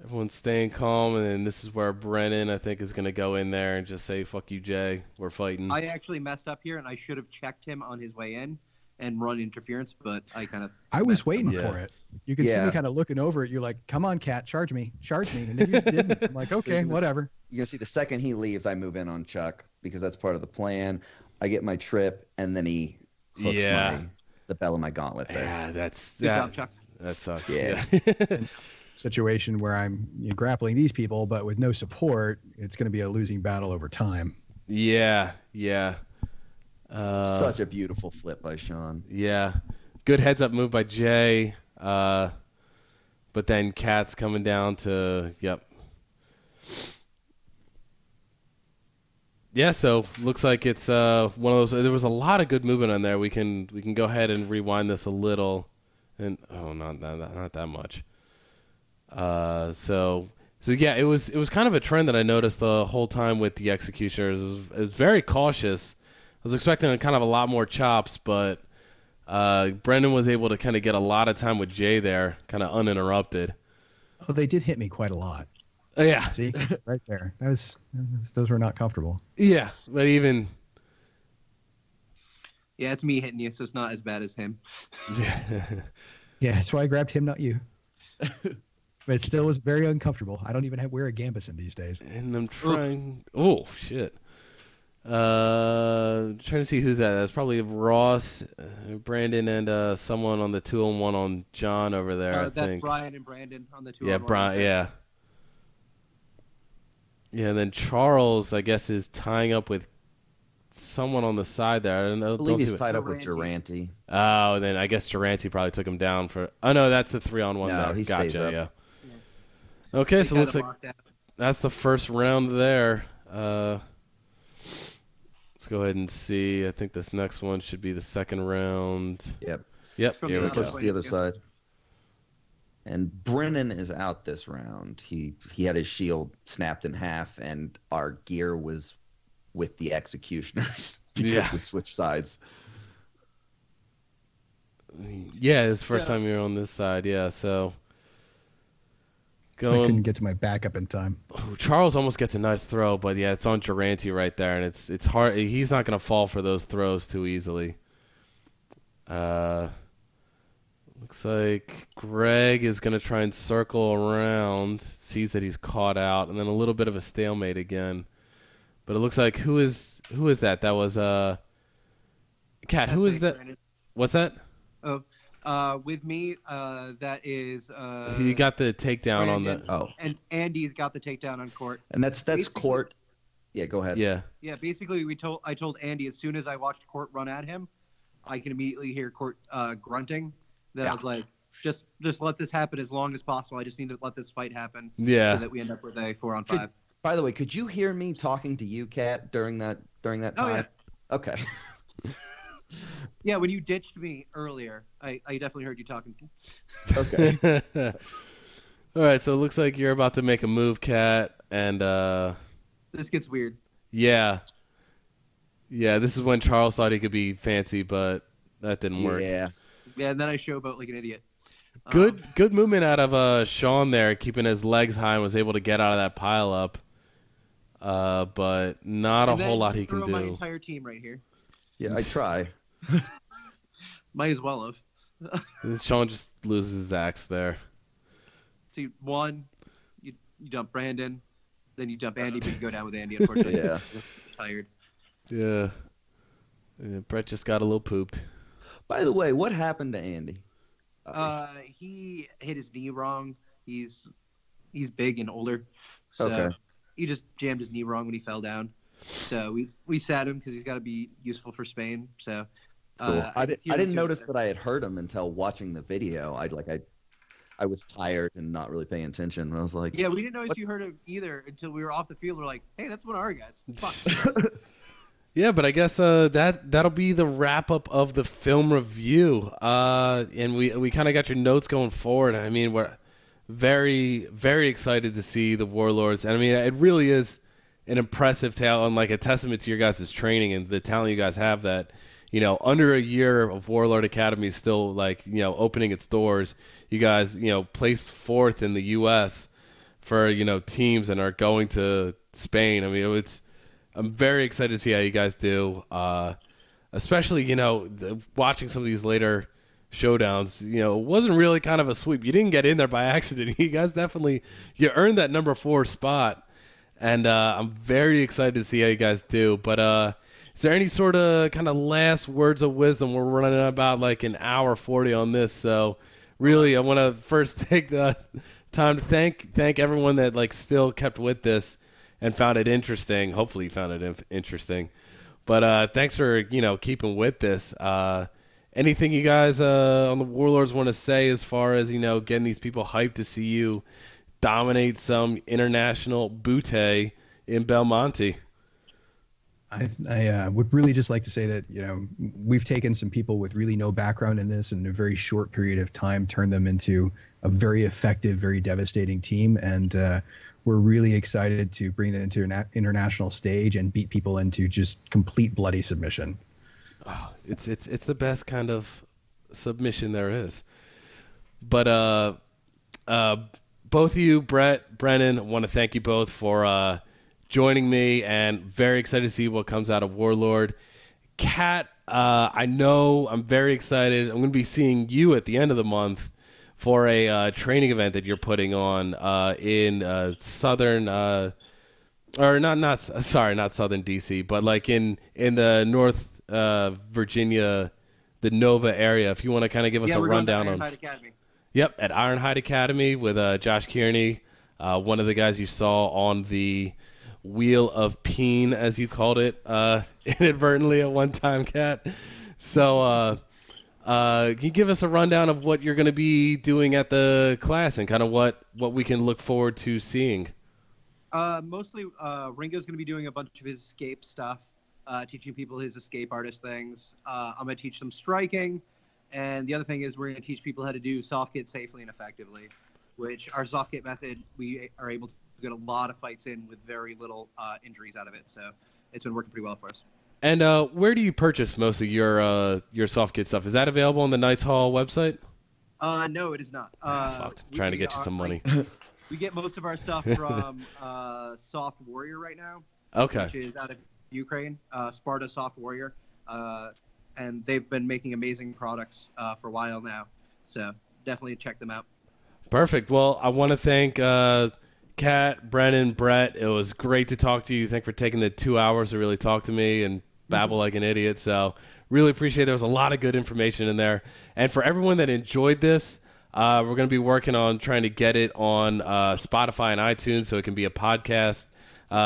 everyone's staying calm, and then this is where Brennan, I think, is going to go in there and just say, fuck you, Jay. We're fighting. I actually messed up here, and I should have checked him on his way in and run interference, but I was waiting for it. You could see me kind of looking over it. You're like, come on, Cat, charge me. And then you just didn't. I'm like, okay, whatever. You're going to see the second he leaves, I move in on Chuck because that's part of the plan. I get my trip, and then he hooks the bell of my gauntlet there. Yeah, Good job, Chuck. That sucks. Yeah. Situation where I'm grappling these people, but with no support, it's going to be a losing battle over time. Yeah. Such a beautiful flip by Sean. Yeah. Good heads-up move by Jay. But then Cat's coming down to, Yeah, so looks like it's one of those. There was a lot of good movement on there. We can go ahead and rewind this a little, and not that much. So yeah, it was kind of a trend that I noticed the whole time with the executioners. It was very cautious. I was expecting kind of a lot more chops, but Brendan was able to kind of get a lot of time with Jay there, kind of uninterrupted. Oh, they did hit me quite a lot. Yeah. See, right there. Those were not comfortable. Yeah, but even... Yeah, it's me hitting you, so it's not as bad as him. Yeah, that's why I grabbed him, not you. But it still was very uncomfortable. I don't even wear a gambison these days. And I'm trying... Oh, shit. Trying to see who's that. That's probably Ross, Brandon, and someone on the 2-on-1 on John over there, I that's think. Brian and Brandon on the 2-on-1. Yeah, Brian, yeah. Yeah, and then Charles, I guess, is tying up with someone on the side there. I don't know. I believe he's tied up with Durante. Oh, and then I guess Durante probably took him down for... Oh, no, that's the 3-on-1 no, there. He gotcha, stays up. Yeah. Okay, so it looks like that's the first round there. Let's go ahead and see. I think this next one should be the second round. Yep. Here we Push go. the other side. And Brennan is out this round. He had his shield snapped in half, and our gear was with the executioners because we switched sides. Yeah, it's the first time you're on this side. Yeah, so I couldn't get to my backup in time. Charles almost gets a nice throw, but yeah, it's on Durante right there, and it's hard. He's not going to fall for those throws too easily. Looks like Greg is going to try and circle around, sees that he's caught out, and then a little bit of a stalemate again. But it looks like who is that? That was Cat. Who is that? Brandon. What's that? Oh, with me, that is. He got the takedown Brandon, on the. and Andy's got the takedown on Court. And that's Court. Yeah, go ahead. Yeah. Yeah, basically, I told Andy as soon as I watched Court run at him, I can immediately hear Court grunting. That I was like, just let this happen as long as possible. I just need to let this fight happen. Yeah. So that we end up with a 4-on-5. By the way, could you hear me talking to you, Kat, during that time? Oh, yeah. Okay. Yeah, when you ditched me earlier, I definitely heard you talking. Okay. All right, so it looks like you're about to make a move, Kat, and This gets weird. yeah, this is when Charles thought he could be fancy, but that didn't work. Yeah. Yeah, and then I showboat like an idiot. Good movement out of Sean there, keeping his legs high and was able to get out of that pile up. But not a whole lot he can do. My entire team right here. Yeah, I try. Might as well have. Sean just loses his axe there. See, you dump Brandon, then you dump Andy, but you go down with Andy, unfortunately. Yeah. Tired. Yeah. Brett just got a little pooped. By the way, what happened to Andy? He hit his knee wrong. He's big and older, So Okay. he just jammed his knee wrong when he fell down. So we sat him because he's got to be useful for Spain. So Cool. I didn't notice that I had hurt him until watching the video. I was tired and not really paying attention. And I was like, Yeah, we didn't notice you hurt him either until we were off the field. We're like, hey, that's one of our guys. Fuck. Yeah, but I guess that'll be the wrap up of the film review. And we kind of got your notes going forward. I mean, we're very, very excited to see the Warlords. And I mean, it really is an impressive tale and like a testament to your guys' training and the talent you guys have that, you know, under a year of Warlord Academy is still like, you know, opening its doors. You guys, you know, placed 4th in the U.S. for, you know, teams and are going to Spain. I mean, I'm very excited to see how you guys do, especially, you know, watching some of these later showdowns. You know, it wasn't really kind of a sweep. You didn't get in there by accident. You guys you earned that number 4 spot, and I'm very excited to see how you guys do. But is there any sort of kind of last words of wisdom? We're running about like an hour 40 on this, so really I want to first take the time to thank everyone that like still kept with this and found it interesting. Hopefully you found it interesting. But thanks for, you know, keeping with this. Anything you guys on the Warlords want to say as far as, you know, getting these people hyped to see you dominate some international bootay in Belmonte? I would really just like to say that, you know, we've taken some people with really no background in this and in a very short period of time turned them into a very effective, very devastating team. And we're really excited to bring them into an international stage and beat people into just complete bloody submission. Oh, it's the best kind of submission there is. But both of you, Brett, Brennan, want to thank you both for joining me, and very excited to see what comes out of Warlord. Kat, I know I'm very excited. I'm going to be seeing you at the end of the month for a training event that you're putting on in southern, or not southern DC, but like in the North Virginia, the Nova area. If you want to kind of give us a rundown on. Academy. Yep, at Ironhide Academy with Josh Kearney, one of the guys you saw on the Wheel of Peen, as you called it, inadvertently at one time, Kat. So can you give us a rundown of what you're going to be doing at the class and kind of what we can look forward to seeing? Mostly, Ringo's going to be doing a bunch of his escape stuff, teaching people his escape artist things. I'm going to teach them striking. And the other thing is we're going to teach people how to do soft kit safely and effectively, which our soft kit method, we are able to get a lot of fights in with very little injuries out of it. So it's been working pretty well for us. And where do you purchase most of your soft kit stuff? Is that available on the Knights Hall website? No, it is not. Fuck, trying to get you some money. We get most of our stuff from Soft Warrior right now. Okay. Which is out of Ukraine, Sparta Soft Warrior. And they've been making amazing products for a while now. So definitely check them out. Perfect. Well, I want to thank Kat, Brennan, Brett. It was great to talk to you. Thanks for taking the 2 hours to really talk to me and babble like an idiot. So really appreciate it. There was a lot of good information in there. And for everyone that enjoyed this, we're going to be working on trying to get it on Spotify and iTunes so it can be a podcast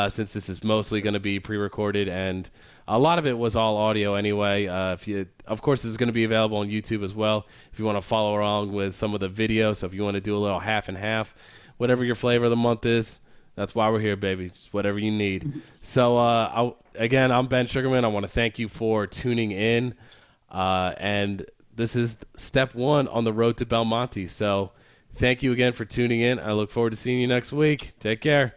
since this is mostly going to be pre-recorded, and a lot of it was all audio anyway. Of course, this is going to be available on YouTube as well if you want to follow along with some of the videos. So if you want to do a little half and half, whatever your flavor of the month is, that's why we're here, baby. It's whatever you need. So, again, I'm Ben Sugarman. I want to thank you for tuning in. And this is step 1 on the road to Belmonte. So thank you again for tuning in. I look forward to seeing you next week. Take care.